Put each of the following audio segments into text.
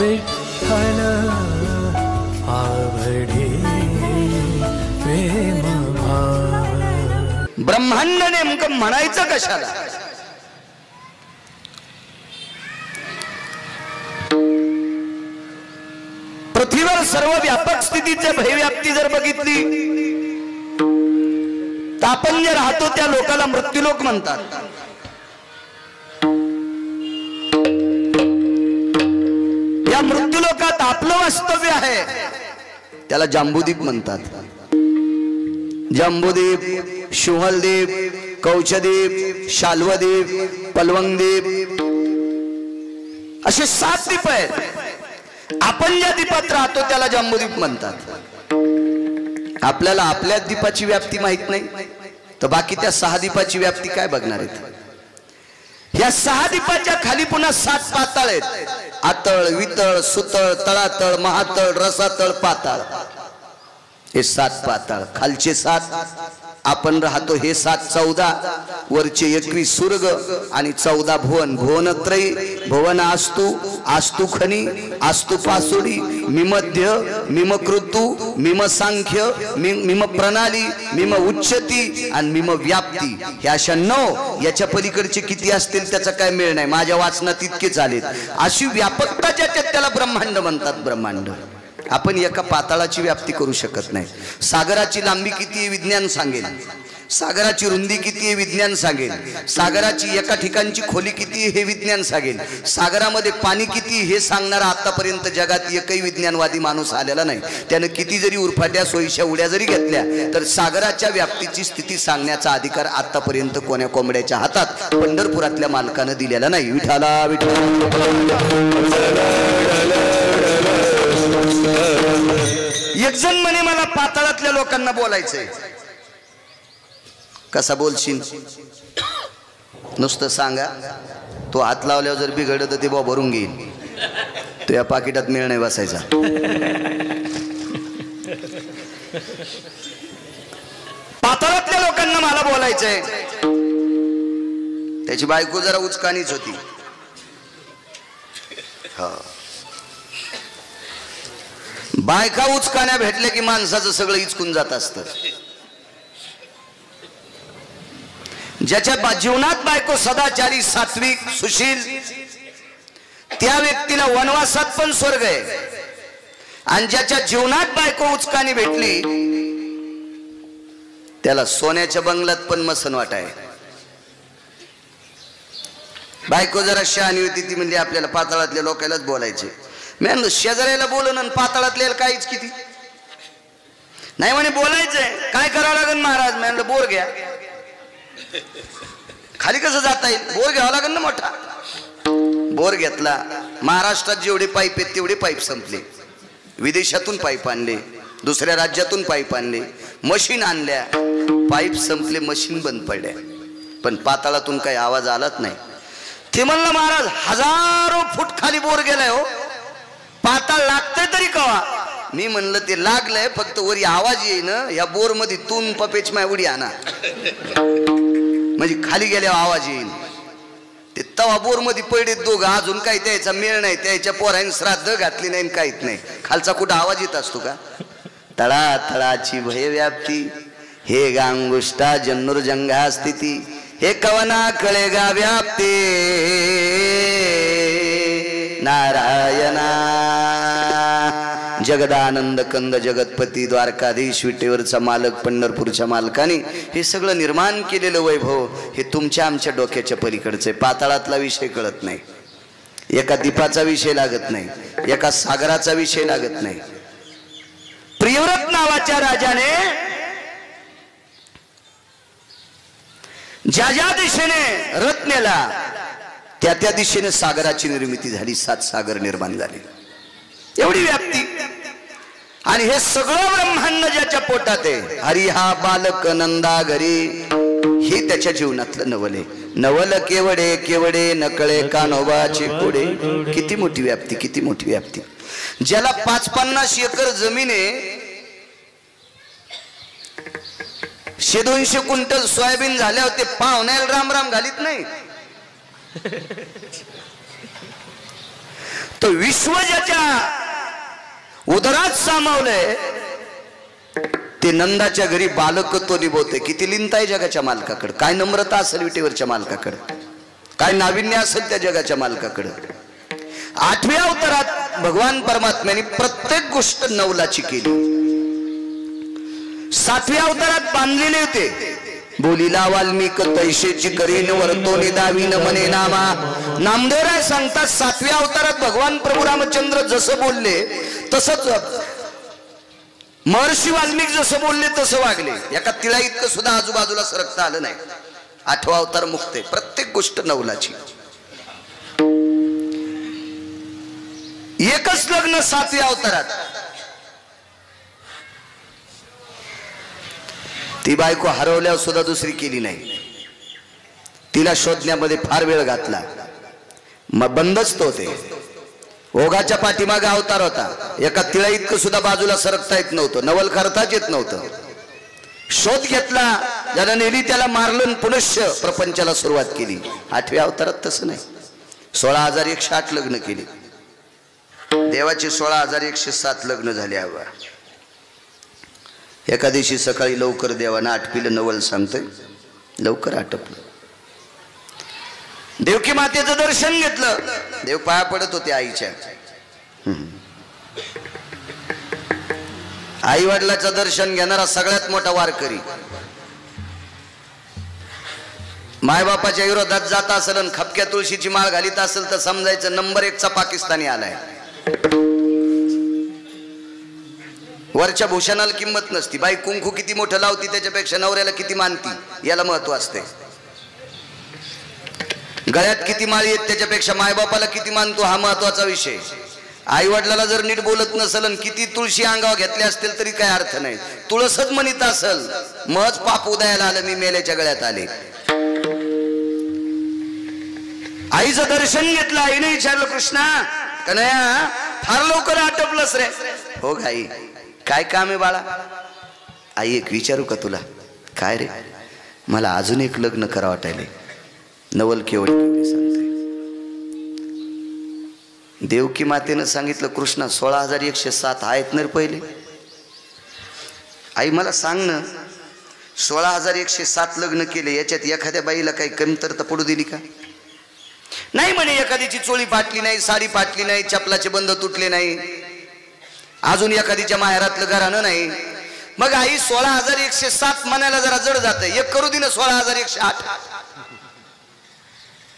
विठ्ठल आवडे प्रेम भाव। ब्रह्मांड नेमकं म्हणायचं कशाला? पृथ्वीवर सर्व व्यापक स्थितीचे भयव्याप्ती जर बघितली तर आपण जे राहतो त्या लोकाला मृत्यूलोक म्हणतात। या मृत्यूलोकात आपलं वास्तव्य आहे त्याला जांबूद्वीप म्हणतात। जांबूद्वीप, शुहलद्वीप, कौचद्वीप, शाल्वद्वीप, पलवंगद्वीप असे 7 द्वीप आहेत। आपण ज्या द्वीपात राहतो त्याला जांबूद्वीप म्हणतात। आपल्याला आपल्या द्वीपाची व्याप्ती माहित नाही तर बाकी त्या 6 द्वीपाची व्याप्ती काय बघणार आहेत? या 6 द्वीपाच्या खाली पुन्हा 7 पाताळ आहेत। आतळ, वितळ, सुतळ, तळातळ, महातळ, रसातळ, पाताळ हे 7 पाताळ। खालचे 7 आपण राहतो हे 7 14, वरचे 21 सुर्ग आणि 14 भुवन। भुवनत्रयी, भुवन आस्तु, आस्तु खनी, आस्तु पासोडी, मिमध्य, मिम कृतु, मिम सांख्य, मिम प्रणाली, मिम उच्चती आणि मिम व्याप्ती हे अशा 9। याच्या पलीकडचे किती असतील त्याचा काय मेळ नाही, माझ्या वाचनात इतकेच आलेत। अशी व्यापकता ज्याच्यात त्याला ब्रह्मांड म्हणतात। ब्रह्मांड आपण एका पाताळाची व्याप्ती करू शकत नाही। सागराची लांबी किती आहे विज्ञान सांगेल, सागराची रुंदी किती आहे विज्ञान सांगेल, सागराची एका ठिकाणची खोली किती आहे हे विज्ञान सांगेल, सागरामध्ये पाणी किती हे सांगणारा आतापर्यंत जगात एकही विज्ञानवादी माणूस आलेला नाही। त्याने किती जरी उरफाट्या सोयीच्या उड्या जरी घेतल्या तर सागराच्या व्याप्तीची स्थिती सांगण्याचा अधिकार आतापर्यंत कोण्या कोंबड्याच्या हातात पंढरपुरातल्या मालकानं दिलेला नाही। विठाला एक जण म्हणे मला पाताळातल्या लोकांना बोलायचंय। कसा बोलशील? नुसतं सांगा, तो हात लावल्यावर जर बिघडलं तर ते बा भरून घेईल, तो या पाकिटात मेळ नाही बसायचा। पाताळातल्या लोकांना मला बोलायचंय। त्याची बायको जरा उचकानीच होती। बायका उचकाण्या भेटले की माणसाचं सगळं इचकून जात असतं। ज्याच्या जीवनात बायको सदाचारी, सात्विक, सुशील त्या व्यक्तीला वनवासात पण स्वर्ग आहे। आणि ज्याच्या जीवनात बायको उचकानी भेटली त्याला सोन्याच्या बंगल्यात पण मसनवाट आहे। बायको जरा शहाणी होती, ती म्हणजे आपल्याला पाताळातल्या लोकांनाच बोलायचे। मी म्हणलं शेजाऱ्याला बोलून आणि पाताळातल्याला काहीच किती नाही म्हणे बोलायचंय। काय करावं लागेल महाराज? मी म्हणलं बोर घ्या। खाली कसं जाता येईल? बोर घ्यावा लागेल ना मोठा। बोर घेतला। महाराष्ट्रात जेवढे पाईप आहेत तेवढे पाईप संपले। विदेशातून पाईप आणले, दुसऱ्या राज्यातून पाईप आणले, मशीन आणल्या, पाईप संपले, मशीन बंद पडल्या। पण पाताळातून काही आवाज आलाच नाही। ते म्हणलं महाराज 1000 फूट खाली बोर गेलाय हो, पाताळ लागतंय तरी कवा? मी म्हणलं ते लागलंय, फक्त वरी आवाज येईन। या बोर मध्ये तून पपेच माय उडी आणा म्हणजे खाली गेल्यावर आवाज येईल। ते तवा बोर मध्ये पडले दोघं, अजून काही त्याचा मेळ नाही। त्याच्या पोराने श्राद्ध घातली नाही, काहीच नाही। खालचा कुठं आवाज येत असतो का? तळा तळाची भयव्याप्ती, हे गांगुष्टा जन्नुर्जंघा स्थिती, हे कवना कळेगा व्याप्ते नारायणा। जगदानंद कंद जगतपती, द्वारकाधीश, विटेवरचा मालक, पंढरपूरच्या मालकाने हे सगळं निर्माण केलेलं वैभव हे तुमच्या आमच्या डोक्याच्या पलीकडचे। पाताळातला विषय कळत नाही, एका दीपाचा विषय लागत नाही, एका सागराचा विषय लागत नाही। प्रियव्रत नावाच्या राजाने ज्या ज्या दिशेने रथ नेला त्या त्या दिशेने सागराची निर्मिती झाली। 7 सागर निर्माण झाले, एवढी व्याप्ती। आणि हे सगळं ब्रह्मांड ज्याच्या पोटात आहे, हरी हा बालक नंदा घरी, हे त्याच्या जीवनातलं नवल आहे। नवल केवडे केवडे नकळे कानोबाचे कोडे। किती मोठी व्याप्ती, किती मोठी व्याप्ती। ज्याला 5-50 एकर जमीन आहे, 100-200 क्विंटल सोयाबीन झाल्यावर ते पाहुण्याला राम राम घालीत नाही। तो विश्व ज्याच्या उदरात सामावलंय ते नंदाच्या घरी बालक तो निभवते. किती लिंता आहे जगाच्या मालकाकडे, काय नम्रता असेल विटेवरच्या मालकाकडे, काय नाविन्य असेल त्या जगाच्या मालकाकडे. 8व्या अवतारात भगवान परमात्म्याने प्रत्येक गोष्ट नवलाची केली. 7व्या अवतारात बांधलेले होते. बोलीला वाल्मिक तैशेची करीन वर्तोनी दावीन मने नामा. नामदेवराय सांगतात 7व्या अवतारात भगवान प्रभू रामचंद्र जसं बोलले तसंच महर्षी वाल्मिक जसं बोलले तसं वागले. एका तिळा इतकं सुद्धा आजूबाजूला सरकता आलं नाही. 8वा अवतार मुक्त आहे. प्रत्येक गोष्ट नवलाची. एकच लग्न 7व्या अवतारात. ती बायको हरवल्यावर सुद्धा दुसरी केली नाही. तिला शोधण्यामध्ये फार वेळ घातला. मग बंदच तो ते. ओघाच्या पाठीमागे अवतार होता. एका तिळा इतकं सुद्धा बाजूला सरकता येत नव्हतं. नवल करताच येत नव्हतं. शोध घेतला, ज्याला नेली त्याला मारलं, पुनश्च प्रपंचाला सुरुवात केली. 8व्या अवतारात तसं नाही. 16,108 लग्न केली. देवाची 16,107 लग्न झाली. हवा एका दिवशी सकाळी लवकर देवानं आटपिलं. नवल सांगतोय लवकर आटपलं. देवकी मातेचं दर्शन घेतलं. देव पाया पडत होते आईच्या. आई वडिलाचं दर्शन घेणारा सगळ्यात मोठा वारकरी. मायबापाच्या विरोधात जात असेल आणि खपक्या तुळशीची माळ घालीत असेल तर समजायचं नंबर 1चा पाकिस्तानी आलाय. वरच्या भूषणाला किंमत नसती. बाई कुंकू किती मोठं लावती त्याच्यापेक्षा नवऱ्याला किती मानती याला महत्व असते. गळ्यात किती माळी आहेत त्याच्यापेक्षा मायबापाला किती मानतो हा महत्वाचा विषय. आई वडिलाला जर नीट बोलत नसेल आणि किती तुळशी अंगावर घेतले असतील तरी काय अर्थ नाही. तुळसच म्हणत असेल महच पाप उदयाला आलं मी मेल्याच्या गळ्यात आले. आईचं दर्शन घेतलं. आईने विचारलं कृष्णा कन्हैया फार लवकर आटपलंस रे. हो आई काय काम आहे बाळा. आई एक विचारू का तुला. काय रे. मला अजून एक लग्न करा वाटायले. नवल केवढी सांगते. देवकी मातेनं सांगितलं कृष्णा 16,107 आहेत ना पहिले. आई मला सांग ना 16,107 लग्न केले याच्यात एखाद्या बाईला काही कमतरता पडू दिली का. नाही म्हणे एखाद्याची चोळी फाटली नाही, साडी फाटली नाही, चपलाचे बंद तुटले नाही, अजून एखादीच्या माहेरातलं घरानं नाही. मग आई 16,107 म्हणायला जरा जड जात. एक करू दे ना 16,108.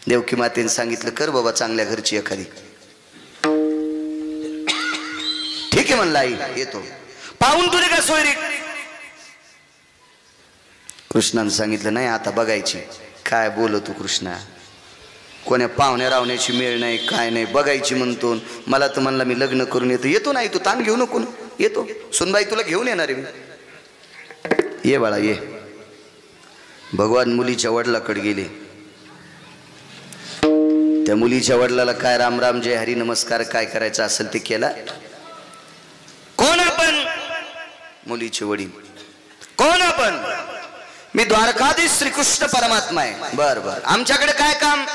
देवकी मातेने सांगितलं कर बाबा चांगल्या घरची एखादी. ठीक आहे म्हणला आई येतो. पाहून तुझे का सोयरी. कृष्णाने सांगितलं नाही आता बघायची. काय बोलतो कृष्णा. कोण्या पाहुण्या रावण्याची मेळ नाही काय नाही बघायची म्हणतो. मला तर म्हणला मी लग्न करून येतो. येतो नाही तू ताण घेऊ नको. येतो सुनबाई तुला घेऊन येणार आहे मी. ये बाळा ये. भगवान मुलीच्या वडिलाकडे गेले. त्या मुलीच्या वडिलाला काय राम राम जय हरी नमस्कार काय करायचं असेल ते केला. कोण आपण. मुलीचे वडील. कोण आपण. मी द्वारकाधीश श्रीकृष्ण परमात्मा आहे. बर बर आमच्याकडे काय काम.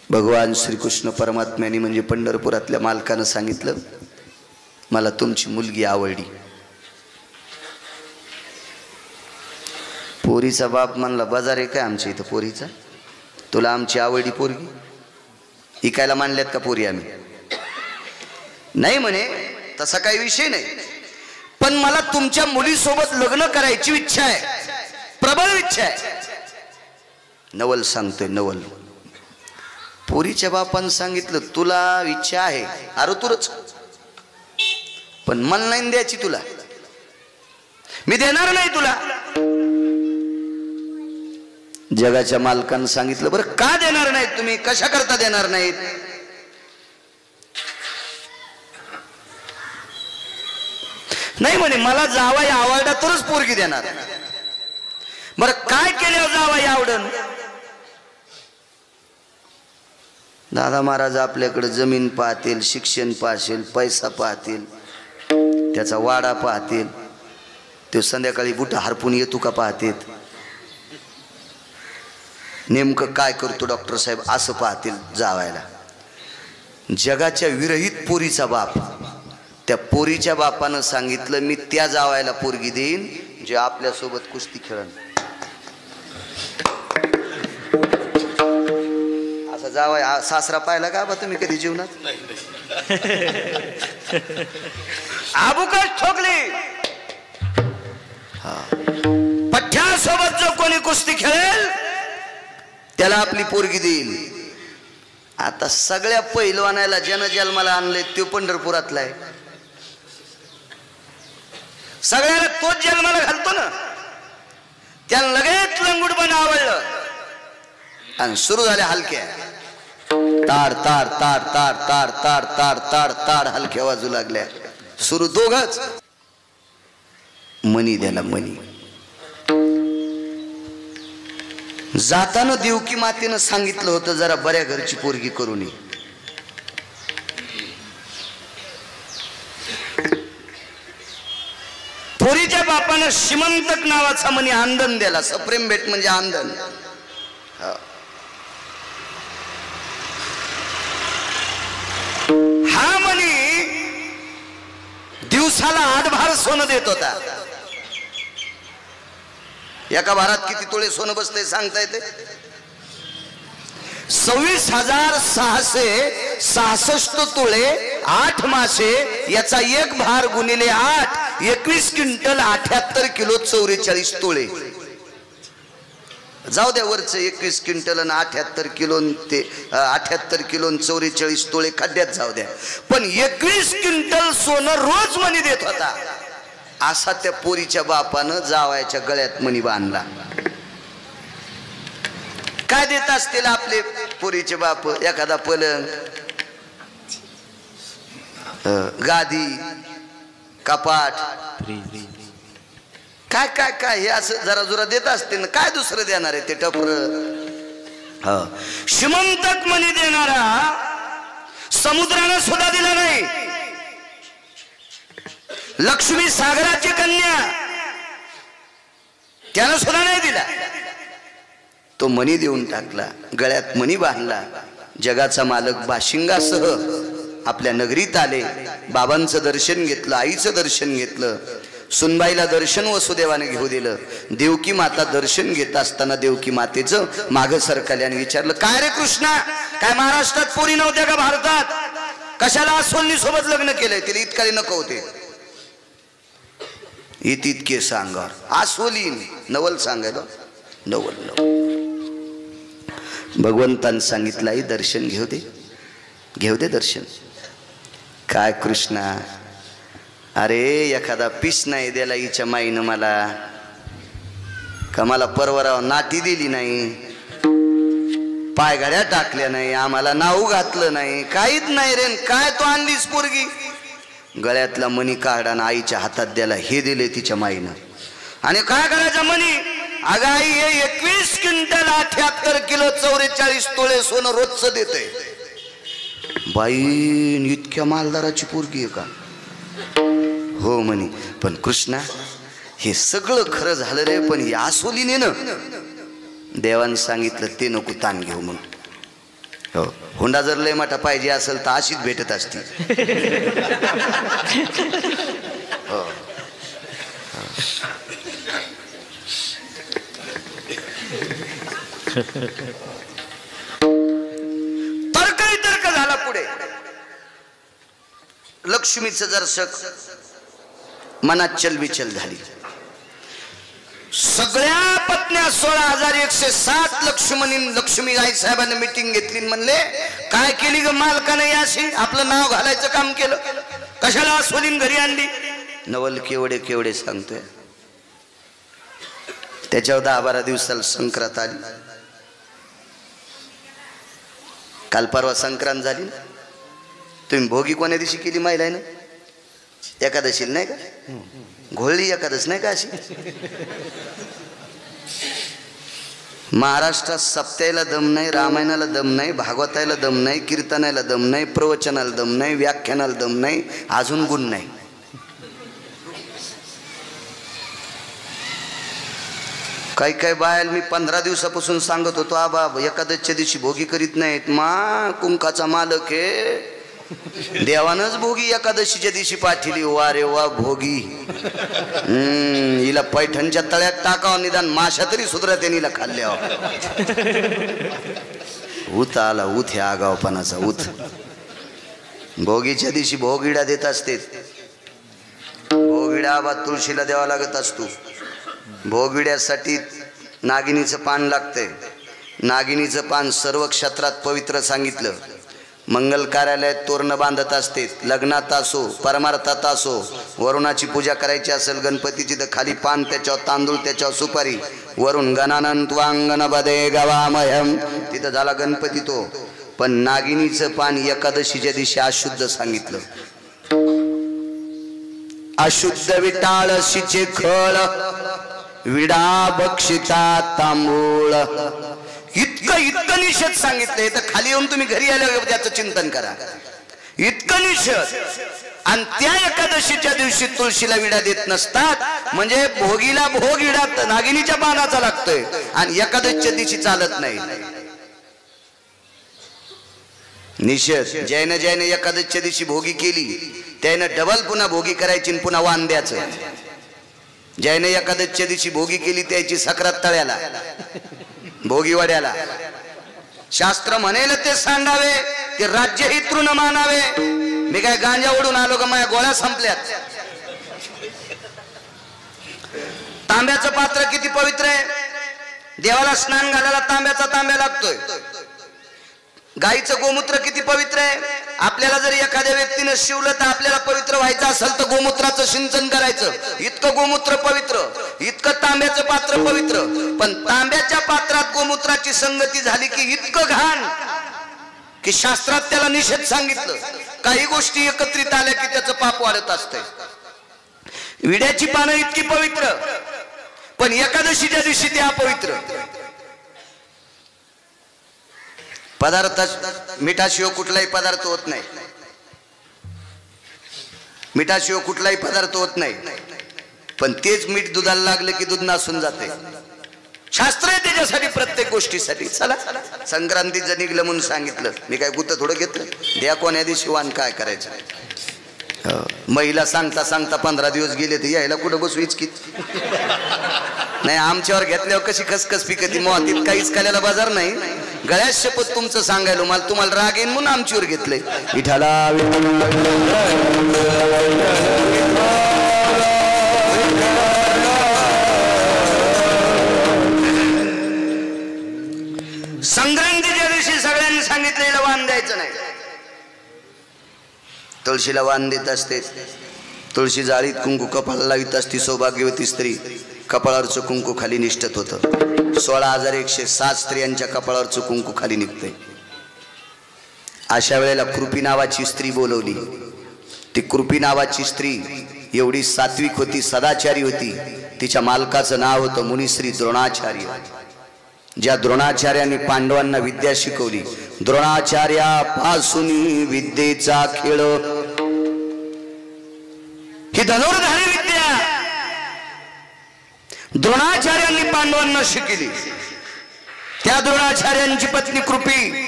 भगवान श्रीकृष्ण परमात्म्याने म्हणजे पंढरपुरातल्या मालकानं सांगितलं मला तुमची मुलगी आवडली. पोरीचा बाप म्हणला बाजार आहे काय आमच्या इथं पोरीचा. तुला आमची आवडली पोरगी. इकायला मानल्यात का पोरी आम्ही. नाही म्हणे तसा काही विषय नाही. पण मला तुमच्या मुलीसोबत लग्न करायची इच्छा आहे. प्रबळ इच्छा आहे. नवल सांगतोय नवल. पोरीच्या बापानं सांगितलं तुला इच्छा आहे अरुतुरच पण मन नाही द्यायची तुला. मी देणार नाही तुला. जगाच्या मालकानं सांगितलं बरं का देणार नाहीत तुम्ही. कशा करता देणार नाहीत. नाही म्हणे मला जावाई आवडला तरच पोरगी देणार. बरं काय केल्यावर जावाई आवडन. दादा महाराज आपल्याकडे जमीन पाहतील, शिक्षण पाहतील, पैसा पाहतील, त्याचा वाडा पाहतील, तो संध्याकाळी बुटा हरपून येतो का पाहतेत. नेमकं काय करतो डॉक्टर साहेब असं पाहतील जावायला. जगाच्या विरहित पोरीचा बाप, त्या पोरीच्या बापानं सांगितलं मी त्या जावायला पोरगी देईन जे आपल्यासोबत कुस्ती खेळन. असा जावाय सासरा पाहिला का बा तुम्ही कधी जीवनात? आबुकच ठोकली. पठ्यासोबत जो कोणी कुस्ती खेळेल त्याला आपली पोरगी देईल. आता सगळ्या पहिलवानाला ज्यानं जन्माला आणले तो पंढरपुरातला आहे. सगळ्याला तोच जन्माला घालतो ना. त्याला लगेच लंगुडपण आवडलं आणि सुरू झाल्या हलक्या. ताड ताड ताड ताड ताड ताड ताड ताड ताड हलक्या वाजू लागल्या. सुरू दोघच. मनी द्याला मनी. जाताना देवकी मातेनं सांगितलं होतं जरा बऱ्या घरची पोरगी करून ये. पोरीच्या बापानं श्रीमंतक नावाचा मनी आंदन दिला. सप्रेम भेट म्हणजे आंदन. हा मनी दिवसाला 8 भार सोनं देत होता. एका भारात किती तोळे सोनं बसते सांगता येते? 26,666 तोळे 8 मासे. याचा एक भार गुणिले 8 21 क्विंटल 78 किलो 44 तोळे. जाऊ द्या वरचं 21 क्विंटल आणि 78 किलो ते 78 किलो 44 तोळे खड्ड्यात जाऊ द्या. पण 21 क्विंटल सोनं रोज मनी देत होता. असा त्या पोरीच्या बापानं जावायच्या गळ्यात मणी बांधला. काय देत असतील आपले पोरीचे बाप? एखादा पलंग, गादी, कपाट, काय काय काय हे असं जरा जुरा देत असतील ना. काय दुसरं देणार आहे ते टपर? श्रीमंतक मनी देणारा समुद्रानं सुद्धा दिला नाही. लक्ष्मी सागराची कन्या त्यानं सुद्धा नाही दिला. तो मनी देऊन टाकला. गळ्यात मनी बांधला. जगाचा मालक बाशिंगासह आपल्या नगरीत आले. बाबांचं दर्शन घेतलं, आईचं दर्शन घेतलं. सुनबाईला दर्शन वसुदेवाने घेऊ दिलं. देवकी माता दर्शन घेत असताना देवकी मातेचं माग सरकल्याने विचारलं, काय रे कृष्णा, काय महाराष्ट्रात पोरी नव्हत्या का भारतात? कशाला आसोलनी सोबत लग्न केलंय? तिला इतकाले नको होते. इतके सांगार आसोलीन नवल सांगायला नवल नवल. भगवंतान सांगितलं आई दर्शन घेऊ दे, घेऊ दे दर्शन. काय कृष्णा, अरे एखादा पीस नाही द्याला हिच्या माईनं मला. का मला परवराव नाटी दिली नाही, पायघड्या टाकल्या नाही, आम्हाला नाऊ घातलं नाही, काहीच नाही रे. काय तो आणलीस पोरगी? गळ्यातला मणी काढा आणि आईच्या हातात द्याला हे दिले तिच्या माईनं. आणि काय करायचं मणी? अगं आई हे 21 क्विंटल 78 किलो 44 तोळे सोनं रोजचं देते. बाई इतक्या मालदाराची पोरगी आहे का? हो म्हणे. पण कृष्णा हे सगळं खरं झालं रे, पण हे आसोलीने ना देवाने सांगितलं ते नको ताण घेऊ म्हणून. हो, हुंडा जर लय मोठा पाहिजे असेल तर अशीच भेटत असती. हो, तर्क झाला पुढे. लक्ष्मीचं दर्शक मनात चलबिचल झाली. सगळ्या पत्न्या 16,107 लक्ष्मी आई साहेबांनी मीटिंग घेतली. म्हणले काय केली ग मालकाने अशी? आपलं नाव घालायचं काम केलं. कशाला आसोलीन घरी आणली? नवल केवढे केवढे सांगतोय. त्याच्यावर 10-12 दिवसाला संक्रांत आली. काल परवा संक्रांत झाली ना. तुम्ही भोगी कोण्या दिवशी केली माहिती आहे ना? एकादशीला नाही का? घोळली एकादश नाही का अशी? महाराष्ट्रात सप्त्याला दम नाही, रामायणाला दम नाही, भागवताला दम नाही, कीर्तनाला दम नाही, प्रवचनाला दम नाही, व्याख्यानाला दम नाही, अजून गुण नाही. काही काही बायल मी 15 दिवसापासून सांगत होतो आबा एकादशीच्या दिवशी भोगी करीत नाहीत मा कुंकाचा मालक आहे देवानच भोगी एकादशीच्या दिवशी पाठिली वा रे वा भोगी हिला पैठणच्या तळ्यात टाकावं निदान माशा तरी सुधरते हिला खाल्ल्या उत आला उत ह्या आगावपणाचा उत भोगीच्या दिवशी भोगिडा देत असते भोगिडा आबा तुळशीला द्यावा लागत असतो भोगिड्यासाठी नागिनीचं पान लागतंय नागिनीचं पान सर्व क्षेत्रात पवित्र सांगितलं मंगल कार्यालयात तोरण बांधत असते लग्नात असो परमार्थात असो वरुणाची पूजा करायची असेल गणपतीची तर खाली पान त्याच्यावर तांदूळ त्याच्यावर सुपारी वरुण गणानंत वांगण बदे गवामयम तिथं झाला गणपती तो पण नागिनीचं पान एकादशीच्या दिवशी अशुद्ध सांगितलं अशुद्ध विटाळशीचे खळ विडा बक्षिता तांबूळ इतकं निषेध सांगितलंय तर खाली येऊन तुम्ही घरी आल्यावर त्याचं चिंतन करा इतकं निषेध आणि त्या एकादशीच्या दिवशी तुळशीला विडा देत नसतात म्हणजे भोगीला भोग विडा नागिनीच्या पानाचा लागतोय आणि एकादशीच्या दिवशी चालत नाही निषेध जैन एकादशीच्या दिवशी भोगी केली त्यानं डबल पुन्हा भोगी करायची आणि पुन्हा वाण द्यायचं जैन एकादशीच्या दिवशी भोगी केली त्याची सक्रात तळ्याला भोगीवाड्याला शास्त्र म्हणेल ते सांगावे ते राज्य ही तृण मानावे मी काय गांजा ओढून आलो का माझ्या गोळ्या संपल्यात तांब्याचं पात्र किती पवित्र आहे देवाला स्नान घालायला तांब्याचा तांब्या लागतोय गाईचं गोमूत्र किती पवित्र आहे आपल्याला जर एखाद्या व्यक्तीने शिवलं तर आपल्याला पवित्र व्हायचं असेल तर गोमूत्राचं सिंचन करायचं इतकं गोमूत्र पवित्र इतकं तांब्याचं पात्र पवित्र पण तांब्याच्या पात्रात गोमूत्राची संगती झाली की इतकं घाण की शास्त्रात त्याला निषेध सांगितलं काही गोष्टी एकत्रित आल्या की त्याचं पाप वाढत असते विड्याची पानं इतकी पवित्र पण एकादशीच्या दिवशी ते अपवित्र पदार्थ मिठाशिवाय कुठलाही पदार्थ होत नाही मिठाशिवाय कुठलाही पदार्थ होत नाही पण तेच मीठ दुधाला लागलं की दूध नासून जाते शास्त्र आहे त्याच्यासाठी प्रत्येक गोष्टीसाठी चला संक्रांतीचं निघलं म्हणून सांगितलं मी काय गुत थोडं घेतलं द्या कोण्या दिवशी वाण काय करायचं महिला सांगता सांगता 15 दिवस गेले तर यायला कुठं बसू इचकीत नाही आमच्यावर घेतल्यावर कशी खसखस पिकती मोहातीत काहीच खाल्याला बाजार नाही गळ्यात शपथ तुमचं सांगायलो मला तुम्हाला राग येईन म्हणून आमच्यावर घेतलंय विठाला संक्रांतीच्या दिवशी सगळ्यांनी सांगितलेलं वाण द्यायचं नाही तुळशीला वाण देत असते तुळशी जाळीत कुंकू कपाळाला लावित असती सौभाग्यवती स्त्री कपाळावरचं कुंकू खाली निष्ठत होतं 16,107 स्त्रियांच्या कपाळावरचं कुंकू खाली निघतंय अशा वेळेला कृपी नावाची स्त्री बोलवली ती कृपी नावाची स्त्री एवढी सात्विक होती सदाचारी होती तिच्या मालकाचं नाव होतं मुनिश्री द्रोणाचार्य ज्या द्रोणाचार्यांनी पांडवांना विद्या शिकवली द्रोणाचार्यापासून विद्येचा खेळ ही धनुर्धारी विद्या द्रोणाचार्यांनी पांडवांना शिकली त्या द्रोणाचार्यांची पत्नी कृपी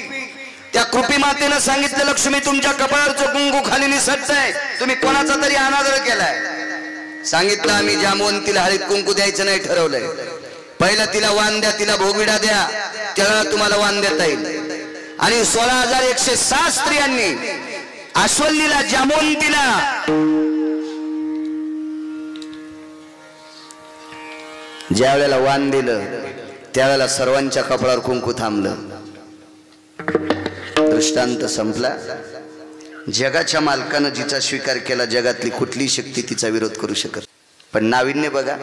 त्या कृपी मातेनं सांगितलं लक्ष्मी तुमच्या कपाळावरचं कुंकू खाली निसटतंय तुम्ही कोणाचा तरी अनादर केलाय सांगितलं आम्ही जामवंतीला हळीत कुंकू द्यायचं नाही ठरवलंय पहिला तिला वाण द्या तिला भोगिडा द्या त्याला तुम्हाला वाण देता येईल आणि 16,107 स्त्रियांनी आश्वल्लीला जामवंतीला ज्या वेळेला वाण दिलं त्यावेळेला सर्वांच्या कपाळावर कुंकू थांबलं दृष्टांत संपला जगाच्या मालकानं जिचा स्वीकार केला जगातली कुठली शक्ती तिचा विरोध करू शकत पण नाविन्य बघा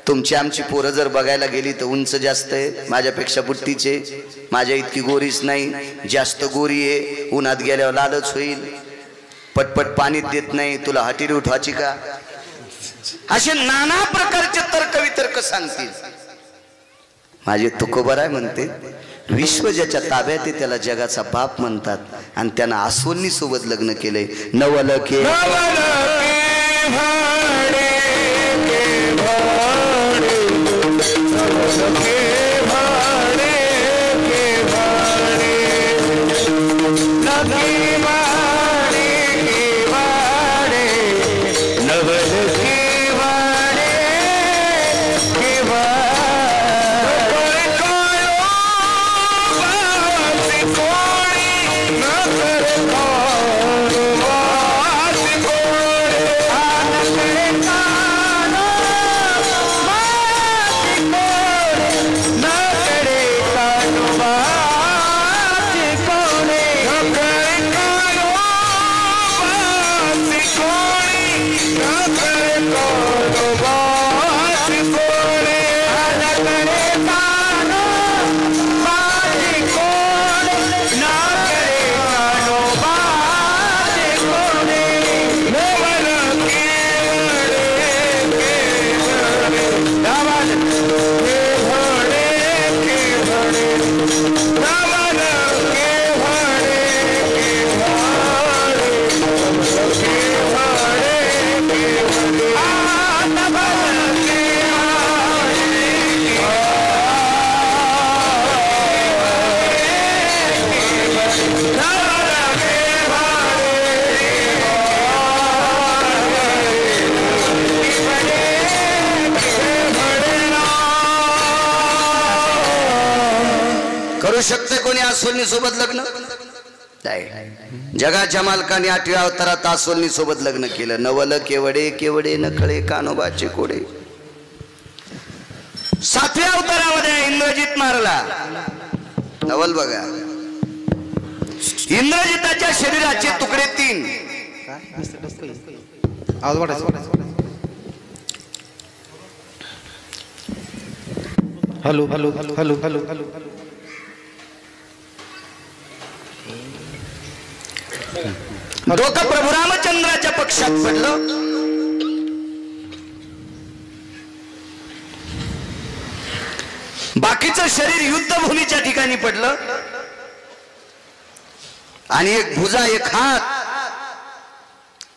तुमची आमची पोरं जर बघायला गेली तर उंच जास्त आहे माझ्यापेक्षा बुट्टीचे माझ्या इतकी गोरीच नाही जास्त गोरी आहे उन्हात गेल्यावर लालच होईल पटपट पाणी देत नाही तुला हटीरी उठवायची का असे नाना प्रकारचे तर्क वितर्क सांगतील माझे तुकोबर आहे म्हणते विश्व ज्याच्या ताब्यात आहे त्याला जगाचा बाप म्हणतात आणि त्यांना आसवन्नी सोबत लग्न केलंय नवलके करू शकते कोणी आसोलनी सोबत लग्न? जगाच्या मालकाने 8व्या अवतारात आसोलनी सोबत लग्न केलं. नवल केवडे केवडे नकळे कानोबाचे कोडे. 7व्या अवतारामध्ये इंद्रजित मारला. नवल बघा, इंद्रजिताच्या शरीराचे तुकडे 3. Hello hello hello hello hello hello. डोकं प्रभू रामचंद्राच्या पक्षात पडलं. बाकीचं शरीर युद्धभूमीच्या ठिकाणी पडलं आणि एक भुजा एक हात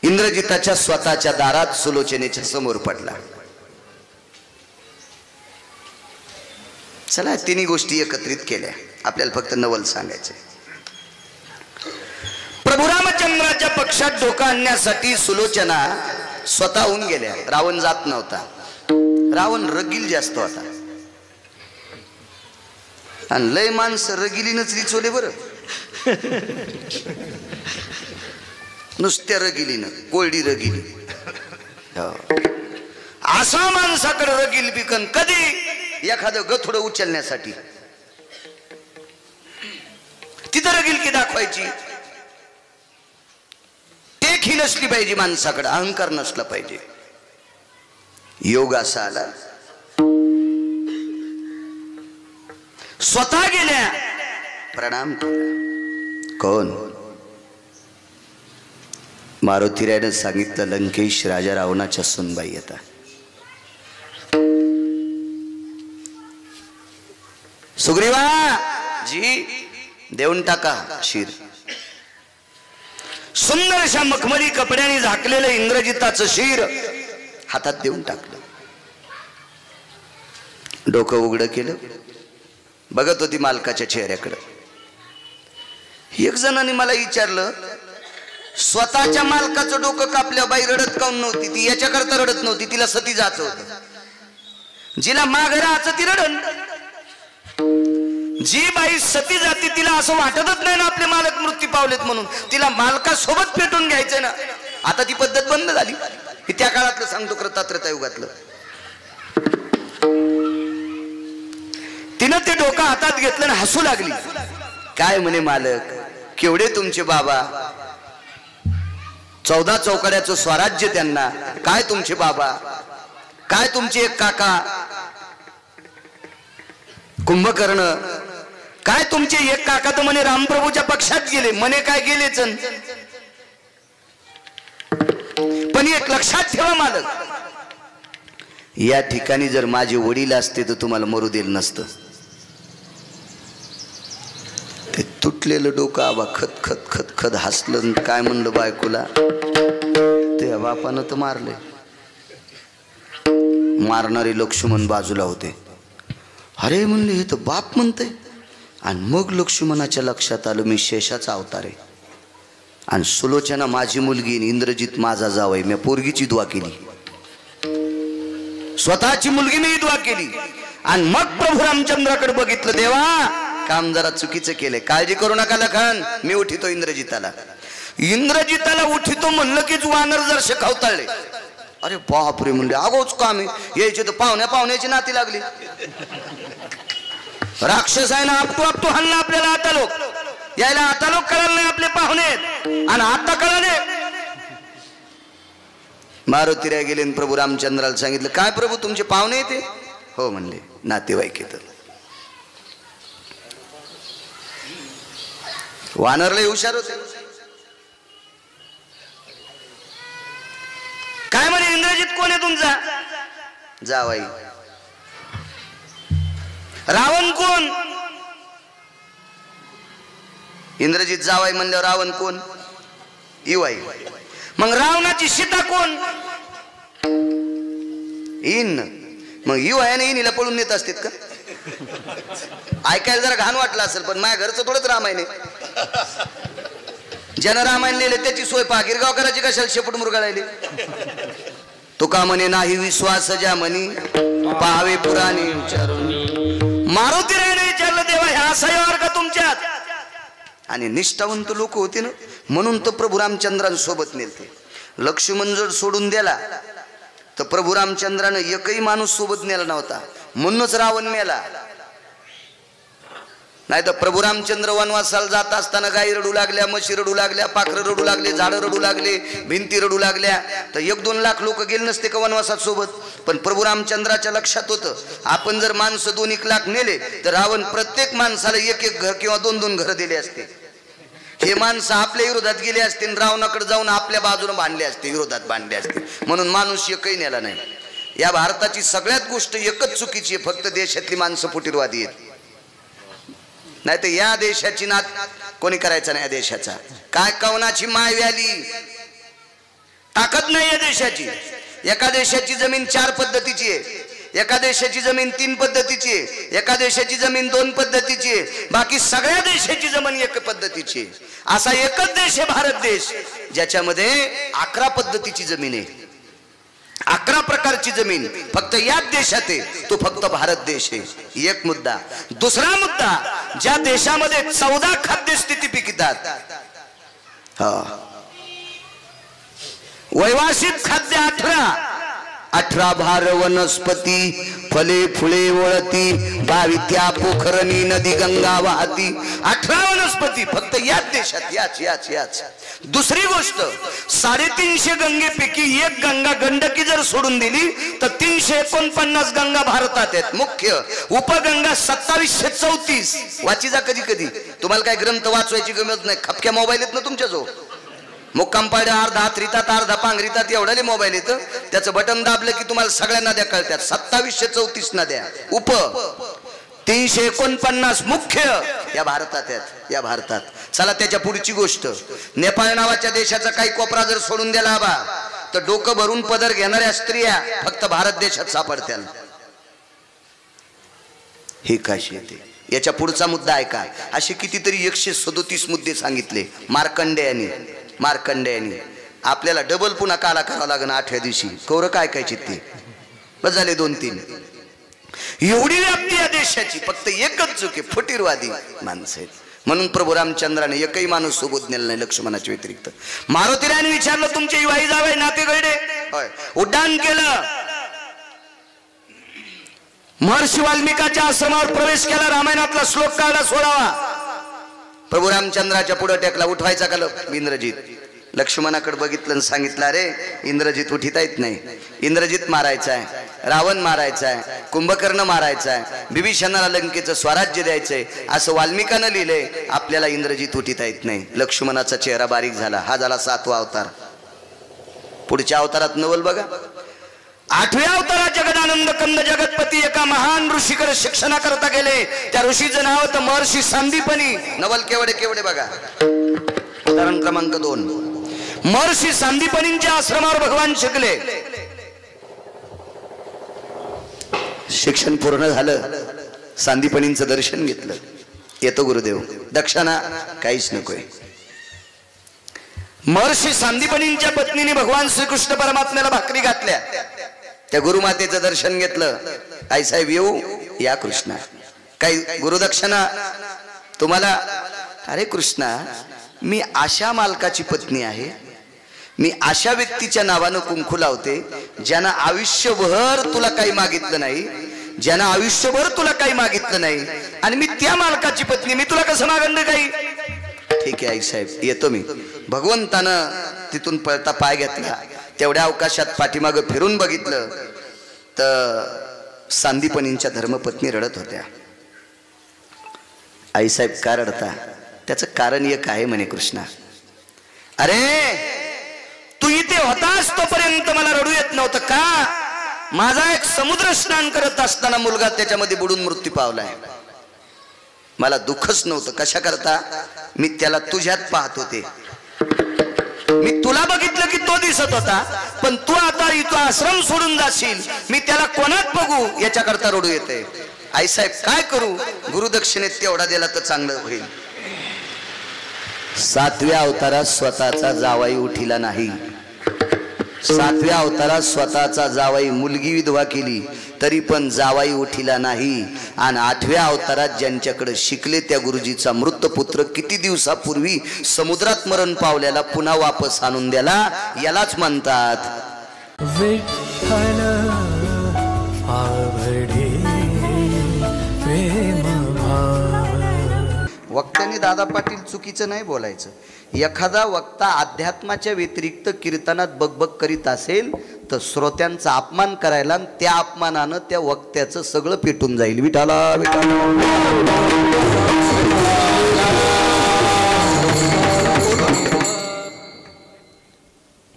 इंद्रजिताच्या स्वतःच्या दारात सुलोचनेच्या समोर पडला. चला, तिन्ही गोष्टी एकत्रित केल्या. आपल्याला फक्त नवल सांगायचे. प्रभू रामचंद्राच्या पक्षात डोकं आणण्यासाठी सुलोचना स्वतःहून गेल्या. रावण जात नव्हता. रावण रगील जास्त होता आणि लय माणसं रगिलीनच रिचवले बरं. नुसत्या रगिलीनं, कोरडी रगिली. असा माणसाकडे रगील बिकन कधी एखादं गथोडं उचलण्यासाठी. तिथं रगिलकी दाखवायची. टेक ही नसली पाहिजे माणसाकडे, अहंकार नसला पाहिजे. योग असा आला. स्वतः गेल्या, प्रणाम केला. कोण? मारुतीरायानं सांगितलं, लंकेश राजा रावणाच्या सुनबाई येतात. सुग्रीवा जी देऊन टाका शिर. सुंदरशा मखमली कपड्याने झाकलेलं इंद्रजिताचं शिर हातात देऊन टाकलं. डोकं उघडं केलं. बघत होती मालकाच्या चेहऱ्याकडे. एक जणांनी मला विचारलं, स्वतःच्या मालकाचं डोकं कापल्या बाई रडत काऊन नव्हती? ती याच्याकरता रडत नव्हती, तिला सती जायचं होतं. जिला माग राहायचं ती रडन. जी बाई सती जाती तिला असं वाटतच नाही ना आपले मालक मृत्यू पावलेत म्हणून. तिला मालकासोबत पेटून घ्यायचंय ना. आता ती पद्धत बंद झाली. ही त्या काळातलं सांगतो, कृतात्रता युगातलं. तिनं ते डोकं हातात घेतलं आणि हसू लागली. काय म्हणे मालक, केवढे तुमचे बाबा, 14 चौकड्याचं स्वराज्य त्यांना. काय तुमचे बाबा, काय तुमचे एक काका कुंभकर्ण, काय तुमचे एक काका तर म्हणे रामप्रभूच्या पक्षात गेले. म्हणे काय गेलेच. पण एक लक्षात ठेवा मालक, या ठिकाणी जर माझे वडील असते तर तुम्हाला मरू दिलं नसतं. ते तुटलेलं डोकं आबा खत खत खत खत हसलं. काय म्हणलं बायकोला, ते बापानं तर मारले. मारणारे लक्ष्मण बाजूला होते. अरे म्हणले, हे तर बाप म्हणते. आणि मग लक्ष्मणाच्या लक्षात आलं, मी शेषाचा अवतार आहे आणि सुलोचना माझी मुलगी, इंद्रजित माझा जावई. मी पोरगीची दुआ केली, स्वतःची मुलगी मी दुआ केली. आणि मग प्रभू रामचंद्राकडे बघितलं, देवा काम जरा चुकीचं केलंय, काळजी करू नका लखन, मी उठितो इंद्रजिताला. इंद्रजिताला उठितो म्हणलं की वानर जर शेखावताळले. अरे बापरे म्हणले, अगोच काम आहे. यायचे तर पाहुण्याची नाती लागली. राक्षस आहे ना, आपटू हल्ला आपल्याला. आता लोक यायला, आता लोक कळाल नाही आपले पाहुणे आणि आता कळाले. मारुतीराय गेले आणि प्रभू रामचंद्राला सांगितलं, काय प्रभू तुमचे पाहुणे येते? हो म्हणले, नातेवाईक येत. वानरला हुशार होते. काय म्हणे, इंद्रजित कोण आहे तुमचा जावाई? रावण कोण? इंद्रजित जावाई म्हणल्यावर रावण कोण? इवाई. मग रावणाची सीता कोण? इन. मग इवायाने इनीला पळून नेत असतात का? ऐकायला जरा घाण वाटलं असेल, पण माझ्या घरचं थोडंच रामायण आहे. ज्यानं रामायण लिहिले त्याची सोय पहा. गिरगावकराची कशाला शेपूट मुरगाळायली? तुका म्हणे नाही विश्वास ज्या म्हणी, पाहावे पुराणे विचारून. मारुतीरायाने विचारलं, देवा ह्या असा व्यवहार का तुमच्यात? आणि निष्ठावंत लोक होते ना, म्हणून तर प्रभू रामचंद्रांसोबत नेलते. लक्ष्मण जर सोडून दिला तर प्रभू रामचंद्रानं एकही माणूस सोबत नेला नव्हता, म्हणूनच रावण मेला. नाही तर प्रभू रामचंद्र वनवासाला जात असताना गायी रडू लागल्या, म्हशी रडू लागल्या, पाखरं रडू लागले, झाडं रडू लागले, भिंती रडू लागल्या, तर 1-2 लाख लोक गेले नसते का वनवासात सोबत? पण प्रभू रामचंद्राच्या लक्षात होतं, आपण जर माणसं 2-1 लाख नेले तर रावण प्रत्येक माणसाला 1-1 घर किंवा 2-2 घर दिले असते. हे माणसं आपल्या विरोधात गेले असते, रावणाकडे जाऊन आपल्या बाजूने बांधले असते, विरोधात बांधले असते. म्हणून माणूस एकही नेला नाही. या भारताची सगळ्यात गोष्ट एकच चुकीची आहे, फक्त देशातली माणसं फुटीरवादी आहेत. नाही तर या देशाची नात कोणी करायचा नाही. या देशाचा काय कवनाची माय व्याली, ताकद नाही या देशाची. एका देशाची जमीन 4 पद्धतीची आहे, एका देशाची जमीन 3 पद्धतीची आहे, एका देशाची जमीन 2 पद्धतीची आहे, बाकी सगळ्या देशाची जमीन 1 पद्धतीची आहे. असा एकच देश आहे भारत देश, ज्याच्यामध्ये 11 पद्धतीची जमीन आहे, 11 प्रकारची जमीन फक्त याच देशात आहे. तो फक्त भारत देश आहे. एक मुद्दा. दुसरा मुद्दा, ज्या देशामध्ये 14 खाद्य स्थिती पिकतात, वैवासिक खाद्य 18 भार वनस्पती, फले फुले वळती, 22 पोखरणी नदी गंगा वाहती. 18 वनस्पती फक्त याच देशात, याच. दुसरी गोष्ट, 350 गंगेपैकी 1 गंगा गंडकी जर सोडून दिली तर 349 गंगा भारतात आहेत. मुख्य उपगंगा 2734. वाचीचा कधी तुम्हाला काय ग्रंथ वाचवायची गरज नाही, खपक्या मोबाईल आहेत ना तुमच्याजवळ. मुक्काम पाड्या अर्धा हात रितात, अर्धा पांग रितात, एवढाले मोबाईल येतं. त्याचं बटन दाबलं की तुम्हाला सगळ्या नद्या कळतात. 2734 नद्या, उप 349 मुख्य या भारतात आहेत, या भारतात. चला त्याच्या पुढची गोष्ट, नेपाळ नावाच्या देशाचा काही कोपरा जर सोडून दिला बा तर डोकं भरून पदर घेणाऱ्या स्त्रिया फक्त भारत देशात सापडत्याल. हे काशी येते. याच्या पुढचा मुद्दा आहे का, असे कितीतरी 137 मुद्दे सांगितले मार्कंडेयाने. आपल्याला डबल पुन्हा काला करावा लागेल 8व्या दिवशी. कौर काय चित्ते बस झाले 2-3. एवढी व्याप्ती या देशाची, फक्त एकच चूक आहे, फुटीरवादी माणसं आहेत. म्हणून प्रभू रामचंद्राने एकही माणूस सोबत नेला नाही लक्ष्मणाच्या व्यतिरिक्त. मारुतीराने विचारलं, तुमचे वाई जावे नातेगडे? होय. उड्डाण केलं, महर्षी वाल्मिकाच्या आश्रमावर प्रवेश केला, रामायणातला श्लोक काढला 16वा. प्रभू रामचंद्राच्या पुढे टेकला. उठवायचा का इंद्रजित? लक्ष्मणाकडे बघितलं आणि सांगितलं, अरे इंद्रजित उठिता येत नाही. इंद्रजित मारायचा आहे, रावण मारायचा आहे, कुंभकर्ण मारायचा आहे, बिभीषणाला लंकेचं स्वराज्य द्यायचंय, असं वाल्मिकानं लिहिलंय. आपल्याला इंद्रजित उठिता येत नाही. लक्ष्मणाचा चेहरा बारीक झाला. हा झाला 7वा अवतार. पुढच्या अवतारात नवल बघा. 8व्या अवतारात जगदानंद कंद जगतपती एका महान ऋषीकडे शिक्षणाकरता गेले. त्या ऋषीचं नाव होतं महर्षी सांदीपनी. नवल केवढे बघा. उदाहरण क्रमांक 2. महर्षी सांदीपनींच्या आश्रमावर भगवान शिकले. शिक्षण पूर्ण झालं, सांदीपनींचं दर्शन घेतलं. येतो गुरुदेव, दक्षिणा काहीच नकोय. महर्षी सांदीपनींच्या पत्नीने भगवान श्रीकृष्ण परमात्म्याला भाकरी घातल्या. त्या गुरुमातेचं दर्शन घेतलं. आई साहेब येऊ या कृष्णा, काही गुरुदक्षिणा तुम्हाला? अरे कृष्णा, मी अशा मालकाची पत्नी आहे, मी अशा व्यक्तीच्या नावानं कुंकू लावते ज्यानं आयुष्यभर तुला काही मागितलं नाही, आणि मी त्या मालकाची पत्नी, मी तुला कसं मागणं काही? ठीक आहे आई साहेब, येतो मी. भगवंतानं तिथून पळता पाय घेतला. तेवढ्या अवकाशात पाठीमागं फिरून बघितलं तर सांदीपनींच्या धर्मपत्नी रडत होत्या. आई साहेब का रडता? त्याचं कारण एक आहे म्हणे कृष्णा. अरे तू इथे होतास तोपर्यंत मला रडू येत नव्हतं का? माझा एक समुद्र स्नान करत असताना मुलगा त्याच्यामध्ये बुडून मृत्यू पावलाय. मला दुःखच नव्हतं. कशा करता? मी त्याला तुझ्यात पाहत होते. मी तुला बघितलं की तो दिसत होता, पण तू आता इथं आश्रम सोडून जाशील, मी त्याला कोणात बघू याच्याकरता रडू येते. आई साहेब काय करू? गुरुदक्षिणेत तेवढा दिला तर चांगलं होईल. 7व्या अवतारात स्वतःचा जावाई उठिला नाही. 7व्या अवतारात स्वतःचा जावाई मुलगी विधवा केली तरी पण जावाई उठिला नाही. आणि 8व्या अवतारात ज्यांच्याकडे शिकले त्या गुरुजीचा मृत पुत्र किती दिवसापूर्वी समुद्रात मरण पावल्याला पुन्हा वापस आणून द्याला. यालाच म्हणतात विठ्ठल आवडे प्रेम भाव. वक्त्याने दादा पाटील चुकीचं नाही बोलायचं. एखादा वक्ता अध्यात्माच्या व्यतिरिक्त कीर्तनात बकबक करीत असेल तर श्रोत्यांचा अपमान करायला त्या अपमानानं त्या वक्त्याचं सगळं पेटून जाईल. विठाला विठाला.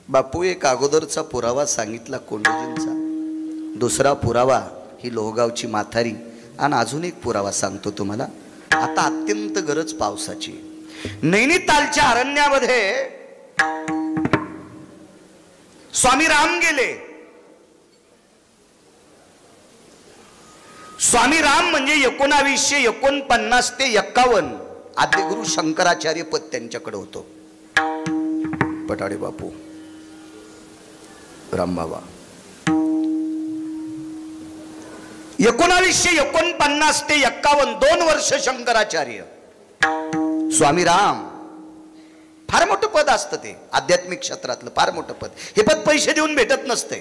बापू एक अगोदरचा पुरावा सांगितला कोंडोजींचा. दुसरा पुरावा ही लोहगावची माथारी. आणि अजून एक पुरावा सांगतो तुम्हाला. आता अत्यंत गरज पावसाची. नैनितालच्या अरण्यामध्ये स्वामी राम गेले. स्वामी राम म्हणजे 1949 ते 51 आद्यगुरु शंकराचार्य पद त्यांच्याकडे होतो. पटाडे बापू रामबाबा 1949 ते 51 2 वर्ष शंकराचार्य. स्वामी राम फार मोठं पद असतं ते आध्यात्मिक क्षेत्रातलं फार मोठं पद. हे पद पैसे देऊन भेटत नसते.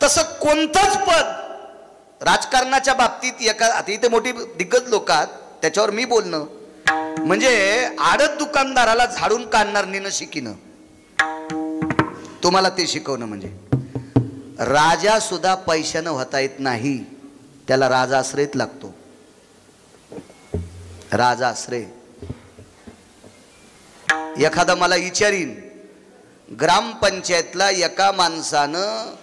तसं कोणतंच पद राजकारणाच्या बाबतीत आता इथे मोठी दिग्गज लोक आहेत त्याच्यावर मी बोलणं म्हणजे आडत दुकानदाराला झाडून काढणार नेणं शिकीनं. तुम्हाला ते शिकवणं म्हणजे राजा सुद्धा पैशानं होता येत नाही. त्याला राजाश्रयच लागतो. राजाश्रय. एखादा मला विचारीन ग्रामपंचायतला एका माणसानं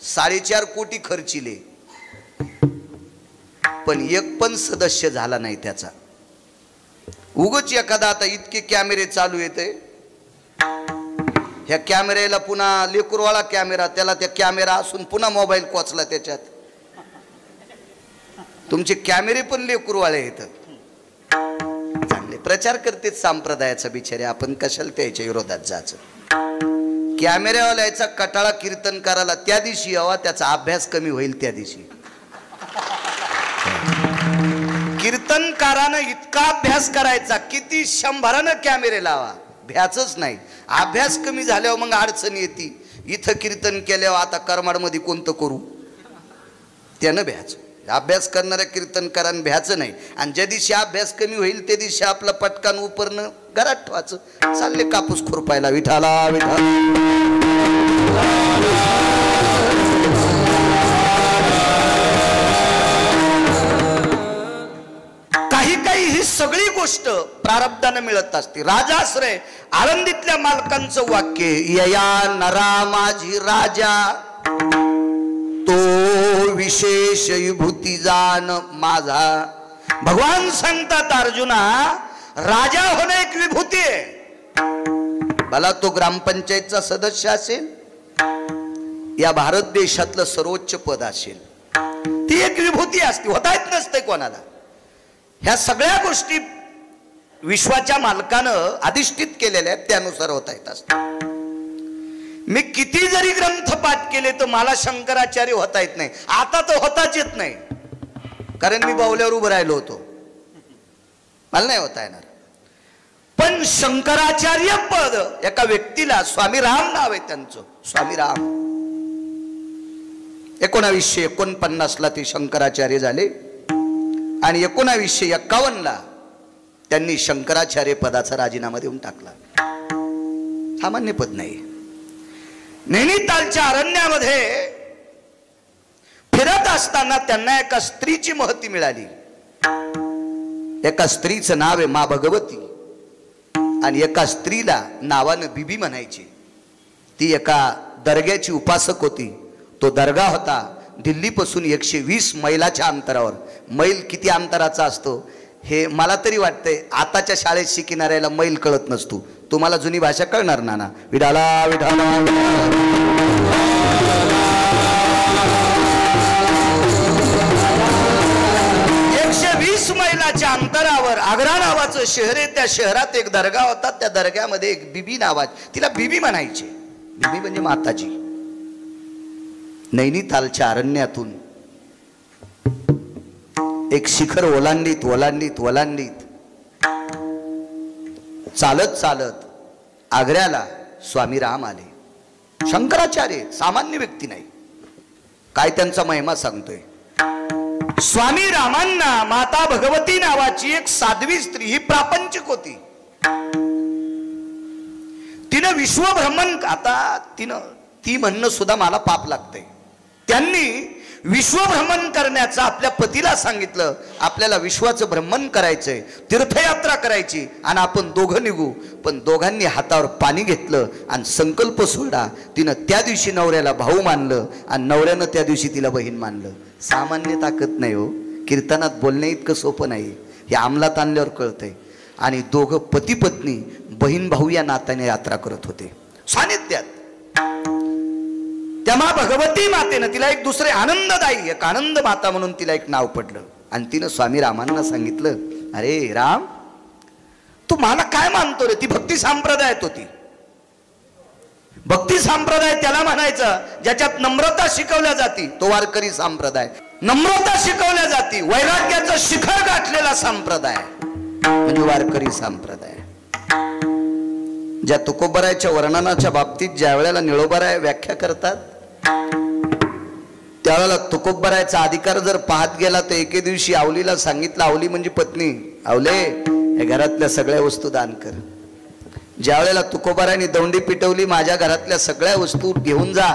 4.5 कोटी खर्चिले पण एक पण सदस्य झाला नाही त्याचा. उगच एखादा आता इतके कॅमेरे चालू येते ह्या कॅमेऱ्याला पुन्हा लेकरवाळा कॅमेरा त्याला त्या कॅमेरा असून पुन्हा मोबाईल कोचला त्याच्यात. तुमचे कॅमेरे पण लेकरवाळे येतात. चांगले प्रचार करतेच संप्रदायाचा बिचारे. आपण कशाला त्याच्या विरोधात जायचं. कॅमेऱ्यावाल्याचा कटाळा कीर्तन करायला त्या दिवशी यावा त्याचा अभ्यास कमी होईल. त्या दिवशी कीर्तनकारानं इतका अभ्यास करायचा किती 100 कॅमेरे लावा भ्याचच नाही. अभ्यास कमी झाल्यावर मग अडचण येते. इथं कीर्तन केल्यावर आता करमाडमध्ये कोणतं करू त्यानं भ्याच. अभ्यास करणाऱ्या कीर्तनकारानं भ्याचं नाही. आणि ज्या दिवशी अभ्यास कमी होईल त्या दिवशी आपला पटकान उपरणं घरात ठेवायचं. चालले कापूस खुरपायला. विठाला विठाला. काही ही सगळी गोष्ट प्रारब्धानं मिळत असते. राजाश्रय. आळंदीतल्या मालकांचं वाक्य यया नरा माझी राजा तो विशेष विभूती जाण माझा. भगवान सांगतात अर्जुना राजा होणं एक विभूती आहे. भला तो ग्रामपंचायतचा सदस्य असेल या भारत देशातलं सर्वोच्च पद असेल ती एक विभूती असते. होता येत नसते कोणाला. ह्या सगळ्या गोष्टी विश्वाच्या मालकानं अधिष्ठित केलेल्या आहेत त्यानुसार होता येत असतात. मी किती जरी ग्रंथ पाठ केले तर मला शंकराचार्य होता येत नाही. आता तर होताच येत नाही कारण मी बावल्यावर उभं राहिलो होतो. मला नाही होता येणार. पण शंकराचार्य पद एका व्यक्तीला स्वामी राम नाव आहे त्यांचं. स्वामी राम 1949 ते शंकराचार्य झाले आणि 1951 त्यांनी शंकराचार्य पदाचा राजीनामा देऊन टाकला. सामान्य पद नाही. नैनितालच्या अरण्यामध्ये फिरत असताना त्यांना एका स्त्रीची महती मिळाली. एका स्त्रीचं नाव आहे मा भगवती आणि एका स्त्रीला नावानं बीबी म्हणायची. ती एका दर्ग्याची उपासक होती. तो दर्गा होता दिल्लीपासून 120 मैलाच्या अंतरावर. मैल किती अंतराचा असतो हे मला तरी वाटतंय आताच्या शाळेत शिकणाऱ्याला मैल कळत नसतो. तुम्हाला जुनी भाषा कळणार नाना. विडाला विडाला 120 मैलाच्या अंतरावर आग्रा नावाचं शहर आहे. त्या शहरात एक दर्गा होता. त्या दर्ग्यामध्ये एक बीबी नावाची तिला बीबी म्हणायची. बीबी म्हणजे माताजी. नैनितालच्या अरण्यातून एक शिखर ओलांडीत ओलांडीत ओलांडीत चालत चालत आग्र्याला स्वामी राम आले. शंकराचार्य सामान्य व्यक्ती नाही. काय त्यांचा महिमा सांगतोय. स्वामी रामांना माता भगवती नावाची एक साध्वी स्त्री, ही प्रापंचिक होती. तिनं विश्वभ्रमण, आता ती म्हणणं सुद्धा मला पाप लागतंय. त्यांनी विश्वभ्रमण करण्याचं आपल्या पतीला सांगितलं, आपल्याला विश्वाचं भ्रमण करायचंय, तीर्थयात्रा करायची आणि आपण दोघं निघू. पण दोघांनी हातावर पाणी घेतलं आणि संकल्प सोडा. तिनं त्या दिवशी नवऱ्याला भाऊ मानलं आणि नवऱ्यानं त्या दिवशी तिला बहीण मानलं. सामान्य ताकद नाही हो. कीर्तनात बोलणे इतकं सोपं नाही, हे अंमलात आणल्यावर कळतंय. आणि दोघं पती पत्नी बहीण भाऊ या नात्याने यात्रा करत होते सानिध्यात. तेव्हा भगवती मातेनं तिला एक दुसरे आनंददायी, एक आनंद माता म्हणून तिला एक नाव पडलं. आणि तिनं स्वामी रामांना सांगितलं, अरे राम, तू मला काय मानतो रे? ती भक्ती संप्रदायात होती. भक्ती संप्रदाय त्याला म्हणायचं ज्याच्यात नम्रता शिकवल्या जाती, तो वारकरी संप्रदाय. नम्रता शिकवल्या जाती, वैराग्याचं शिखर गाठलेला संप्रदाय म्हणजे वारकरी संप्रदाय. ज्या तुकोबरायच्या वर्णनाच्या बाबतीत ज्या वेळेला निळोबाराय व्याख्या करतात, त्यावेळेला तुकोबरायचा अधिकार जर पाहत गेला तर एके दिवशी आवलीला सांगितलं, आवली म्हणजे पत्नी, आवले या घरातल्या सगळ्या वस्तू दान कर. ज्या वेळेला तुकोबरायने दौंडी पिटवली, माझ्या घरातल्या सगळ्या वस्तू घेऊन जा,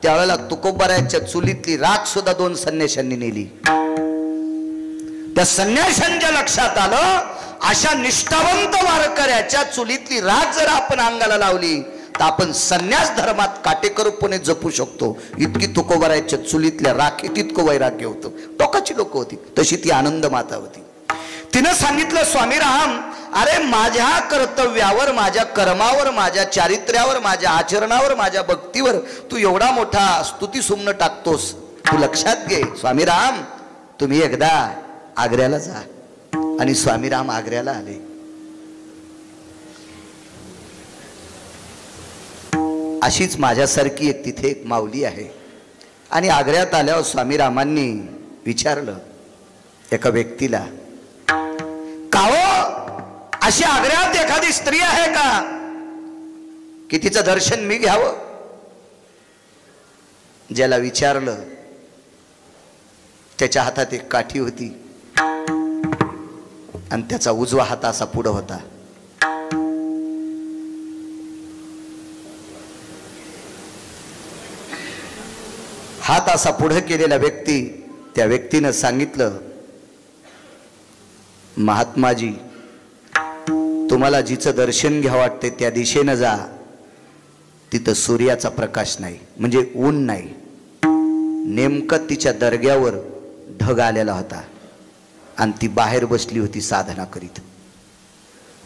त्यावेळेला तुकोबरायच्या चुलीतली राख सुद्धा 2 संन्याशांनी नेली. त्या संन्याशांच्या लक्षात आलं, अशा निष्ठावंत वारकऱ्याच्या चुलीतली राख जर आपण अंगाला लावली तर आपण संन्यास धर्मात काटेकोरपणे जपू शकतो. इतकी तुकोबरायच्या चुलीतल्या राखीत इतकं वैराग्य होतं. टोकाची लोक होती. तशी ती आनंद माता होती. तिनं सांगितलं, स्वामी राम, अरे माझ्या कर्तव्यावर, माझ्या कर्मावर, माझ्या चारित्र्यावर, माझ्या आचरणावर, माझ्या भक्तीवर तू एवढा मोठा स्तुती सुमन टाकतोस. तू लक्षात घे स्वामी राम, तुम्ही एकदा आग्र्याला जा. आणि स्वामी राम आग्र्याला आले. अशीच माझ्यासारखी एक तिथे एक माऊली आहे. आणि आग्र्यात आल्यावर स्वामी रामांनी विचारलं एका व्यक्तीला, काहो, अशी आग्र्यात एखादी स्त्री आहे का की तिचं दर्शन मी घ्यावं? ज्याला विचारलं त्याच्या हातात एक काठी होती आणि त्याचा उजवा हात असा पुढं होता. हात असा पुढे केलेला व्यक्ती, त्या व्यक्तीनं सांगितलं, महात्माजी, तुम्हाला जिचं दर्शन घ्यावं वाटते त्या दिशेनं जा. तिथं सूर्याचा प्रकाश नाही, म्हणजे ऊन नाही. नेमकं तिच्या दर्ग्यावर ढग आलेला होता आणि ती बाहेर बसली होती साधना करीत.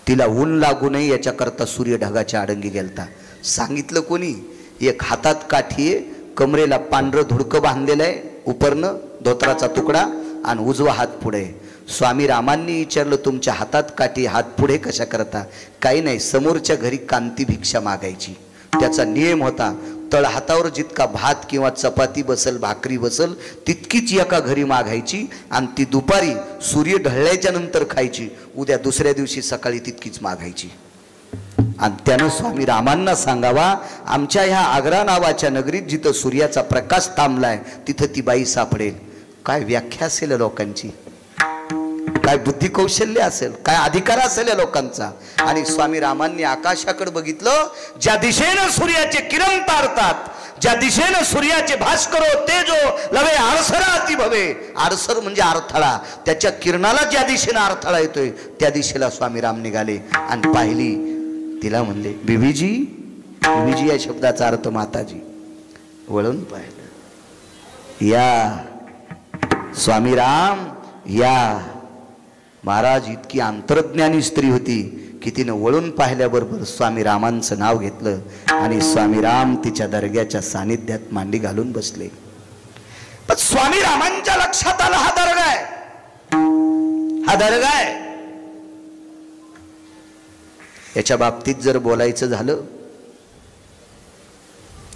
तिला ऊन लागू नये याच्याकरता सूर्य ढगाच्या आडंगी गेलता. सांगितलं कोणी? एक हातात काठी आहे, कमरेला पांढरं धुडकं बांधलेलं आहे, उपरनं धोत्राचा तुकडा आणि उजवा हात पुढे. स्वामी रामांनी विचारलं, तुमच्या हातात काठी, हात पुढे कशा करता? काही नाही, समोरच्या घरी कांती भिक्षा मागायची. त्याचा नियम होता, तळ हातावर जितका भात किंवा चपाती बसल, भाकरी बसल, तितकीच एका घरी मागायची आणि ती दुपारी सूर्य ढळल्याच्या नंतर खायची. उद्या दुसऱ्या दिवशी सकाळी तितकीच मागायची. आणि त्यानं स्वामी रामांना सांगावा, आमच्या ह्या आग्रा नावाच्या नगरीत जिथं सूर्याचा प्रकाश थांबलाय तिथं ती बाई सापडेल. काय व्याख्या असेल लोकांची, काय बुद्धी कौशल्य असेल, काय अधिकार असेल या लोकांचा. आणि स्वामी रामांनी आकाशाकडे बघितलं, ज्या दिशेनं सूर्याचे किरण तारतात, ज्या दिशेनं सूर्याचे भास्कर तेजो लवे आरसरा अति भवे. आरसर म्हणजे अडथळा, त्याच्या किरणाला ज्या दिशेनं अडथळा येतोय त्या दिशेला स्वामी राम निघाले आणि पाहिली. तिला म्हणले, बीबीजी. बीबीजी या शब्दाचा अर्थ माताजी. वळून पाहिलं, या स्वामी राम या. महाराज, इतकी अंतर्ज्ञानी स्त्री होती की तिनं वळून पाहिल्याबरोबर स्वामी रामांचं नाव घेतलं आणि स्वामी राम तिच्या दर्ग्याच्या सानिध्यात मांडी घालून बसले. पण स्वामी रामांच्या लक्षात आलं, हा दर्गा आहे, हा दर्गा आहे. याच्या बाबतीत जर बोलायचं झालं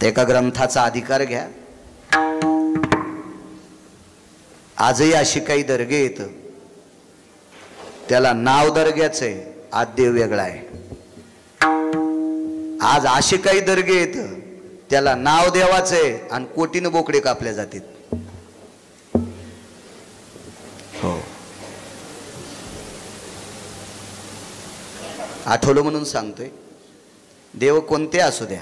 ते एका ग्रंथाचा अधिकार घ्या. आजही अशी काही दर्गे येत, त्याला नाव दर्ग्याच आहे, आज देव वेगळा आहे. आज असे काही दर्गे येत, त्याला नाव देवाचं आहे आणि कोटीनं बोकडे कापल्या जातात. हो, आठवलं म्हणून सांगतोय. देव कोणते असू द्या,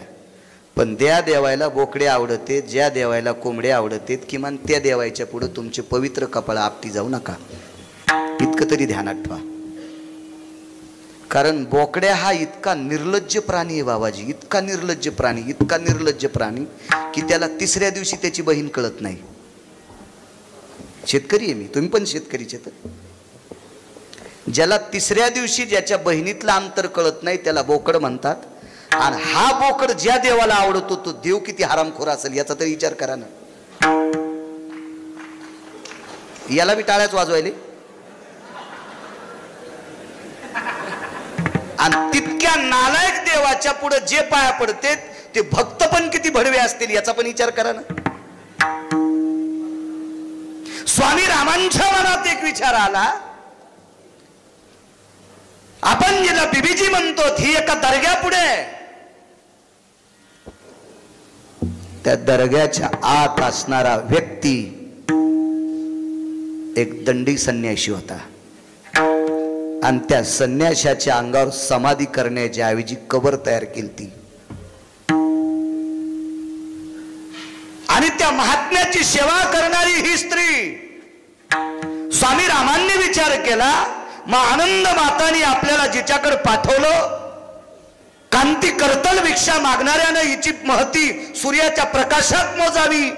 पण त्या देवायला बोकडे आवडते, ज्या देवायला कोंबडे आवडते, किमान त्या देवायच्या पुढे तुमचे पवित्र कपाळ आपटी जाऊ नका, इतकं तरी ध्यानात ठेवा. कारण बोकड्या हा इतका निर्लज्ज प्राणी आहे बाबाजी, इतका निर्लज्ज प्राणी, इतका निर्लज्ज प्राणी की त्याला तिसऱ्या दिवशी त्याची बहीण कळत नाही. शेतकरी आहे मी, तुम्ही पण शेतकरीचे. तर ज्याला तिसऱ्या दिवशी ज्याच्या बहिणीतलं अंतर कळत नाही त्याला बोकड म्हणतात. आणि हा बोकड ज्या देवाला आवडतो तो देव किती हरामखोर असेल याचा तरी विचार करा ना. याला बी टाळ्याच वाजवायले. आणि तितक्या नालायक देवाच्या पुढे जे पाया पडते ते भक्त पण किती भडवे असतील याचा पण विचार करा ना. स्वामी रामांच्या मनात एक विचार आला, आपण जिला बीबीजी म्हणतो ही एका दर्ग्या पुढे, त्या दर्ग्याच्या आत असणारा व्यक्ती एक दंडी संन्याशी होता. आणि त्या संन्याशाच्या अंगावर समाधी करण्याच्या ऐवजी कबर तयार केली. आणि त्या महात्म्याची सेवा करणारी ही स्त्री. स्वामी रामांनी विचार केला, मग आनंद मातानी आपल्याला जिच्याकडे पाठवलं, कांती करतल भिक्षा मागणाऱ्यानं हिची महती सूर्याच्या प्रकाशात मोजावी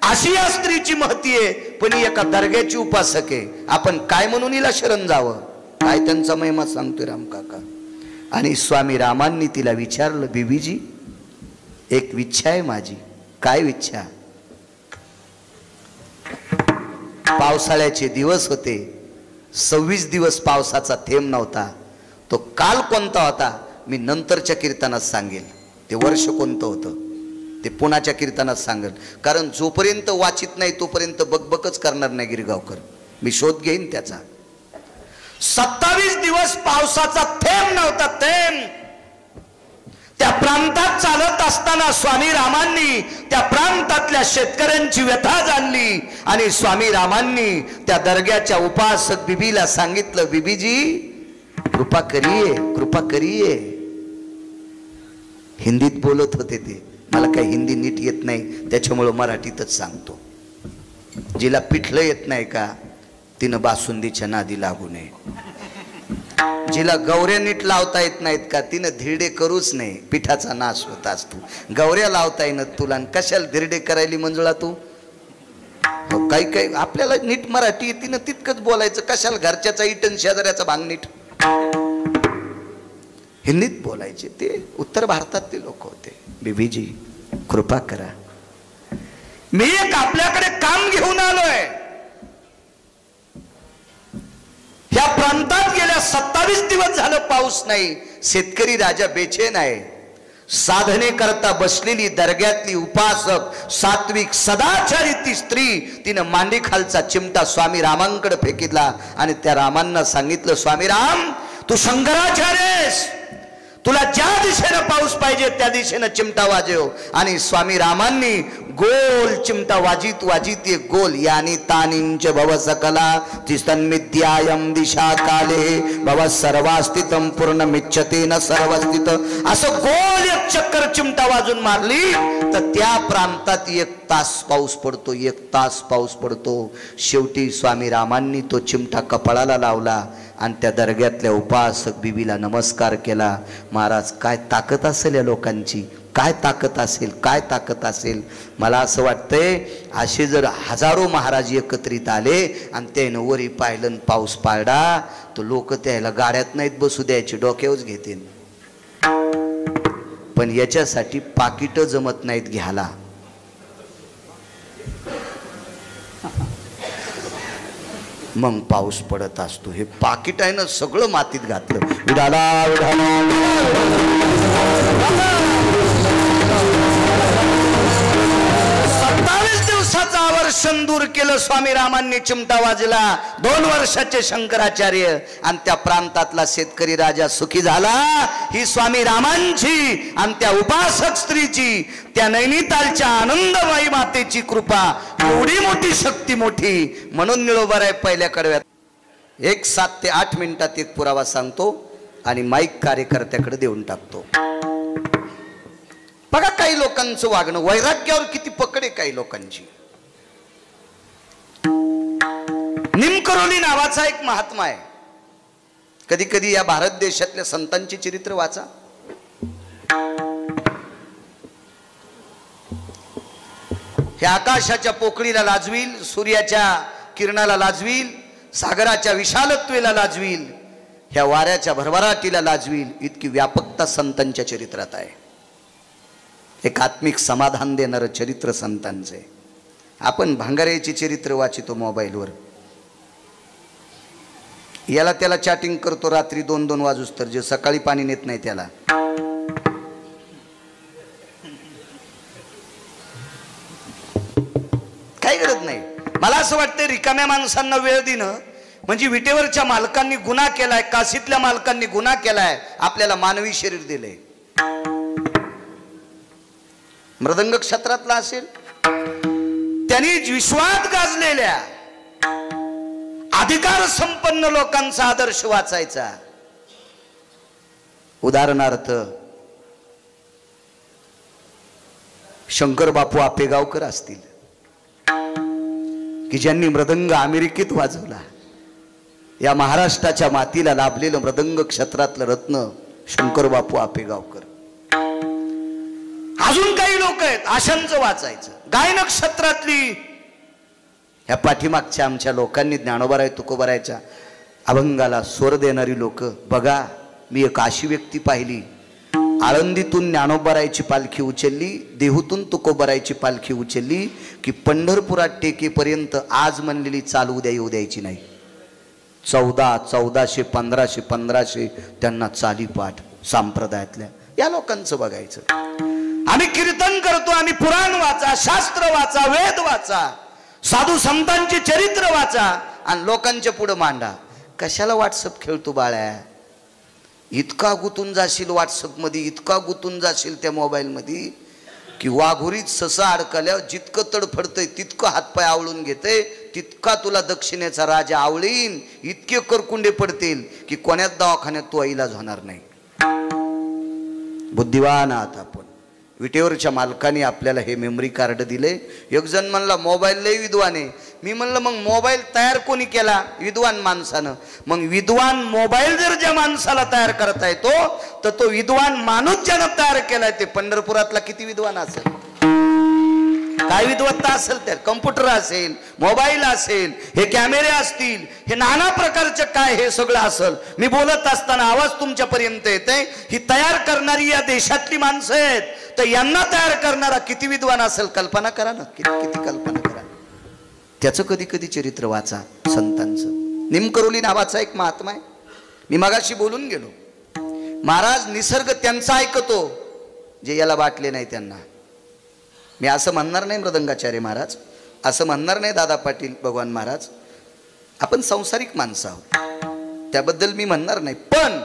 अशी या स्त्रीची महती आहे. पण ही एका दर्ग्याची उपासक आहे. आपण काय म्हणून हिला शरण जावं, काय त्यांचा महिमा सांगतोय राम काका. आणि स्वामी रामांनी तिला विचारलं, बीबीजी एक विच्छा आहे माझी. काय विच्छा? पावसाळ्याचे दिवस होते, 26 दिवस पावसाचा थेंब नव्हता. तो काल कोणता होता मी नंतरच्या कीर्तनात सांगेल. ते वर्ष कोणतं होतं ते पुण्याच्या कीर्तनात सांगेल. कारण जोपर्यंत वाचित नाही तोपर्यंत बकबकच करणार नाही गिरगावकर. मी शोध घेईन त्याचा. 27 दिवस पावसाचा थेंब नव्हता, थेंब. त्या प्रांतात चालत असताना स्वामी रामांनी त्या प्रांतातल्या शेतकऱ्यांची व्यथा जाणली. आणि स्वामी रामांनी त्या दर्ग्याच्या उपासक बीबीला सांगितलं, बीबीजी कृपा करिये, कृपा करिये. हिंदीत बोलत होते ते, मला काही हिंदी नीट येत नाही त्याच्यामुळे मराठीतच सांगतो. जिला पिठलं येत नाही का तिनं बासुंदीच्या नादी लागू नये. जिला गौऱ्या नीट लावता येत नाहीत का तिनं धिरडे करूच नाही, पिठाचा नाश होत असतो. गौऱ्या लावता येईन तुला, कशाला धिरडे करायली मंजुळा तू? काही काही आपल्याला नीट मराठी येते ना तितकंच बोलायचं, कशाला घरच्याचा इटन शेजाऱ्याचा भांग नीट. हिंदीत बोलायचे ते उत्तर भारतातले लोक होते. बीबीजी कृपा करा, मी एक आपल्याकडे काम घेऊन आलोय. या प्रांतात गेल्या 27 दिवस झालं पाऊस नाही. शेतकरी राजा बेचैन आहे. साधने करता बसलेली दर्ग्यातली उपासक सात्विक सदाचारी ती स्त्री तिनं मांडी खालचा चिमटा स्वामी रामांकडे फेकितला आणि त्या रामांना सांगितलं, स्वामी राम तू शंकराचार्यस, तुला ज्या दिशेनं पाऊस पाहिजे त्या दिशेनं चिमटा वाजव. आणि स्वामी रामांनी गोल चिमटा वाजित वाजित एक गोल यानी तानिंच भव सकला तिस्तन्मिद्यायम दिशा काले भव सर्वास्तितम पूर्ण मिच्छते न सर्वस्थित. असं गोल एक चक्कर चिमटा वाजून मारली तर त्या प्रांतात 1 तास पाऊस पडतो, 1 तास पाऊस पडतो. शेवटी स्वामी रामांनी तो चिमटा कपाळाला लावला आणि त्या दर्ग्यातल्या उपासक बीबीला नमस्कार केला. महाराज काय ताकद असेल या लोकांची, काय ताकद असेल, काय ताकद असेल. मला असं वाटतंय असे जर हजारो महाराज एकत्रित आले आणि त्यानं वरी पाहिलं पाऊस पाडा तर लोक त्याला गाड्यात नाहीत बसू द्यायचे, डोक्यावरच घेतील. पण याच्यासाठी पाकिट जमत नाहीत घ्यायला. मग पाऊस पडत असतो. हे पाकिट आहे ना सगळं मातीत घातलं. विडाला विडाला स्वामी रामांनी चिमटा वाजला, 2 वर्षाचे शंकराचार्य, आणि त्या प्रांतातला शेतकरी राजा सुखी झाला. ही स्वामी रामांची आणि त्या उपासक स्त्रीची, त्या नैनितालच्या आनंदबाई मातेची कृपा, एवढी मोठी शक्ती मोठी. म्हणून निळोबाराय पहिल्या कडव्यात 7 ते 8 मिनिटात एक पुरावा सांगतो आणि माईक कार्यकर्त्याकडे देऊन टाकतो. बघा काही लोकांचं वागणं, वैराग्यावर किती पकड आहे काही लोकांची. निमकरोली नावाचा एक महात्मा आहे. कधी कधी या भारत देशातल्या संतांची चरित्र वाचा. हे आकाशाच्या पोकळीला लाजवील, सूर्याच्या किरणाला लाजवील, सागराच्या विशालत्वेला लाजवील, ह्या वाऱ्याच्या भरभराटीला लाजवील, इतकी व्यापकता संतांच्या चरित्रात आहे. एक आत्मिक समाधान देणारं चरित्र संतांचे. आपण भांगाऱ्याची चरित्र वाचितो मोबाईलवर, याला त्याला चॅटिंग करतो रात्री 2-2 वाजूस, तर जे सकाळी पाणी नेत नाही त्याला. काही गरज नाही. मला असं वाटतं रिकाम्या माणसांना वेळ देणं म्हणजे विटेवरच्या मालकांनी गुन्हा केलाय, काशीतल्या मालकांनी गुन्हा केलाय, आपल्याला मानवी शरीर दिले. मृदंग क्षेत्रातला असेल, त्यांनी विश्वात गाजलेल्या अधिकार संपन्न लोकांचा आदर्श वाचायचा. उदाहरणार्थ शंकर बापू आपेगावकर असतील, की ज्यांनी मृदंग अमेरिकेत वाजवला. या महाराष्ट्राच्या मातीला लाभलेलं मृदंग क्षेत्रातलं रत्न शंकर बापू आपेगावकर. अजून काही लोक आहेत आशांचं वाचायचं. गायन क्षेत्रातली ह्या पाठीमागच्या आमच्या लोकांनी ज्ञानोबाराय तुकोबारायच्या अभंगाला स्वर देणारी लोक. बघा, मी एक अशी व्यक्ती पाहिली, आळंदीतून ज्ञानोबारायची पालखी उचलली, देहूतून तुकोबारायची पालखी उचलली, की पंढरपुरात टेकेपर्यंत आज म्हणलेली चालू उद्या येऊ द्यायची नाही. 1400, 1500 त्यांना चाली पाठ संप्रदायातल्या या लोकांचं बघायचं. आम्ही कीर्तन करतो, आम्ही पुराण वाचा, शास्त्र वाचा, वेद वाचा, साधू संतांचे चरित्र वाचा आणि लोकांच्या पुढे मांडा. कशाला व्हॉट्सअप खेळतो बाळ्या? इतका गुंतून जाशील व्हॉट्सअप मध्ये, इतका गुंतून जाशील त्या मोबाईल मध्ये, की वाघुरीत ससा अडकल्यावर जितकं तडफडतंय तितकं हातपाय आवळून घेते, तितका तुला दक्षिणेचा राजा आवळीन. इतके करकुंडे पडतील की कोण्यात दवाखान्यात तो इलाज होणार नाही. बुद्धिवान आहात आपण. विटेवरच्या मालकाने आपल्याला हे मेमरी कार्ड दिले. एक जण म्हणला मोबाईल लय विद्वान आहे. मी म्हणलं मग मोबाईल तयार कोणी केला? विद्वान माणसानं. मग विद्वान मोबाईल जर ज्या माणसाला तयार करता येतो, तर तो विद्वान माणूस ज्यानं तयार केलाय ते पंढरपुरातला किती विद्वान असेल, काय विद्वत्ता असेल. त्या कम्प्युटर असेल, मोबाईल असेल, हे कॅमेरे असतील, हे नाना प्रकारचे काय हे सगळं असेल. मी बोलत असताना आवाज तुमच्यापर्यंत येते. ही तयार करणारी या देशातली माणसं आहेत, तर यांना तयार करणारा किती विद्वान असेल कल्पना करा ना. किती कल्पना करा. त्याचं कधी कधी चरित्र वाचा संतांचं. निमकरोली नावाचा एक महात्मा आहे. मी मगाशी बोलून गेलो. महाराज निसर्ग त्यांचा ऐकतो जे याला वाटले नाही त्यांना. मी असं म्हणणार नाही मृदंगाचार्य महाराज, असं म्हणणार नाही दादा पाटील भगवान महाराज. आपण संसारिक माणसं आहोत, त्याबद्दल मी म्हणणार नाही. पण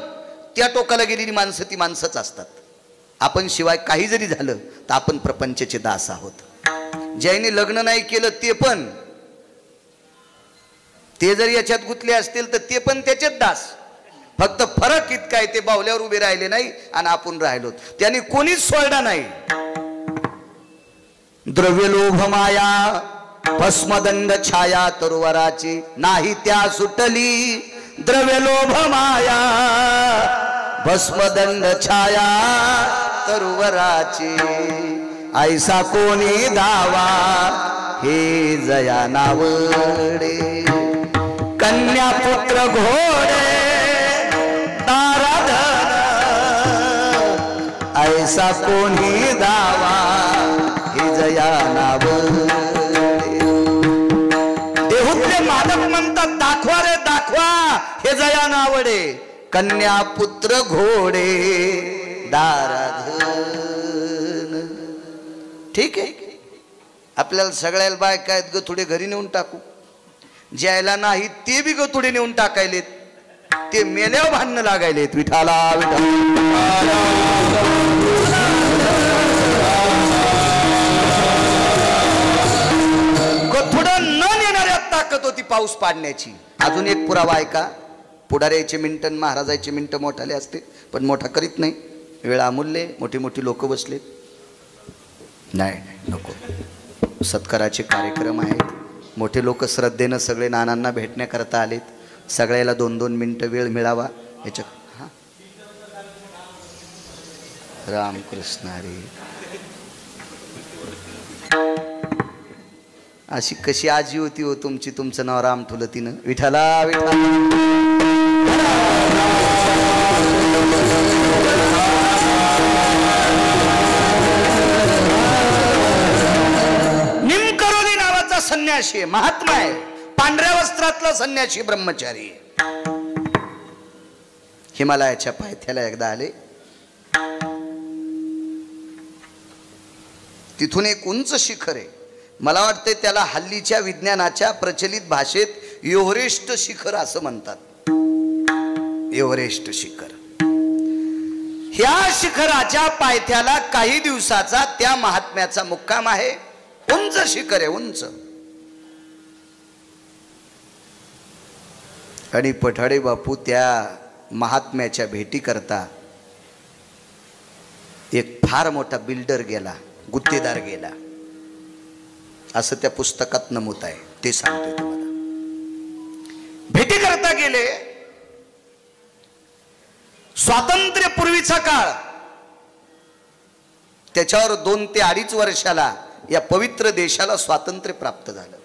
त्या टोकाला गेलेली माणसं ती माणसंच असतात. आपण शिवाय काही जरी झालं तर आपण प्रपंचाचे दास आहोत. ज्याने लग्न नाही केलं ते पण, ते जर याच्यात गुंतले असतील तर ते पण त्याचेच दास. फक्त फरक इतका आहे, ते बावल्यावर उभे राहिले नाही आणि आपण राहिलो. त्यांनी कोणीच सोडला नाही. द्रव्यलोभ माया भस्मदंड छाया तरुवराची, नाही त्या सुटली द्रव्यलोभ माया भस्मदंड छाया तरुवराची. ऐसा कोणी दावा हे जया नावडे, कन्या पुत्र घोडे दाराधन. ऐसा कोणी दावा हे जया नावडे. देहूतले मालक म्हणतात दाखवा रे दाखवा हे जया नावडे, कन्या पुत्र घोडे दाराधन. ठीक आहे, आपल्याला सगळ्याला बायका आहेत गथुडे घरी नेऊन टाकू, ज्यायला नाही ते बी गथुडे नेऊन टाकायलेत, ते मेल्यावर भांडणं लागायलेत. विठाला गथुडं न नेणाऱ्यात ताकद होती पाऊस पाडण्याची. अजून एक पुरावा आहे का, पुढाऱ्याचे मिनिट महाराजाचे मिनिट मोठाले असते पण मोठा करीत नाही. वेळ अमूल्य, मोठी मोठी लोक बसलेत. नाही नको, सत्काराचे कार्यक्रम आहेत, मोठे लोक श्रद्धेनं सगळे नानांना भेटण्याकरता आलेत. सगळ्याला 2-2 मिनिटं वेळ मिळावा याच्या. हा रामकृष्ण हरी. अशी कशी आजी होती हो तुमची, तुमचं नाव राम ठेवलं तिनं. विठाला विठाला. निमकरोली नावाचा संन्यासी आहे, महात्मा आहे, पांढऱ्या वस्त्रातला संन्यासी ब्रह्मचारी. हिमालयाच्या पायथ्याला एकदा आले. तिथून एक उंच शिखर आहे, मला वाटते त्याला हल्लीच्या विज्ञानाच्या प्रचलित भाषेत एव्हरेस्ट शिखर असं म्हणतात. एव्हरेस्ट शिखर. ह्या शिखराच्या पायथ्याला काही दिवसाचा त्या महात्म्याचा मुक्काम आहे. उंच शिखर आहे, उंच. आणि पठाडे बापू त्या महात्म्याच्या भेटी करता एक फार मोठा बिल्डर गेला, गुत्तेदार गेला, असं त्या पुस्तकात नमूद आहे. ते सांगतोय तुम्हाला. भेटी करता गेले. स्वातंत्र्यपूर्वीचा काळ, त्याच्यावर 2 ते 2.5 वर्षाला या पवित्र देशाला स्वातंत्र्य प्राप्त झालं.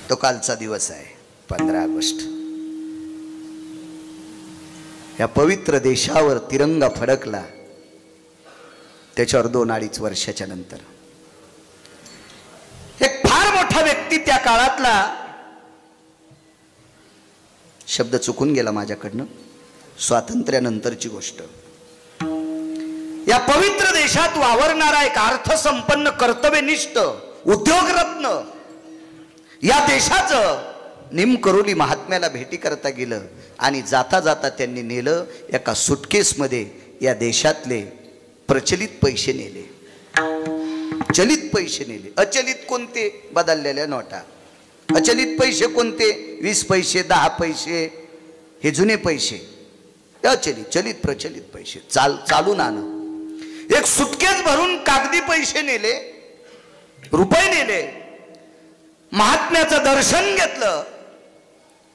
तो कालचा दिवस आहे 15 ऑगस्ट. या पवित्र देशावर तिरंगा फडकला त्याच्यावर 2-2.5 वर्षाच्या नंतर. एक फार मोठा व्यक्ती त्या काळातला, शब्द चुकून गेला माझ्याकडनं, स्वातंत्र्यानंतरची गोष्ट. या पवित्र देशात वावरणारा एक अर्थसंपन्न कर्तव्यनिष्ठ उद्योगरत्न या देशाचं निमकरोली महात्म्याला भेटी करता गेलं. आणि जाता जाता त्यांनी नेलं एका सुटकेसमध्ये या देशातले प्रचलित पैसे नेले. चलित पैसे नेले. अचलित कोणते? बदललेल्या नोटा. अचलित पैसे कोणते? 20 पैसे, 10 पैसे, हे जुने पैसे. अचलित. चलित प्रचलित पैसे चालून आणं. एक सुटकेस भरून कागदी पैसे नेले, रुपये नेले, महात्म्याचं दर्शन घेतलं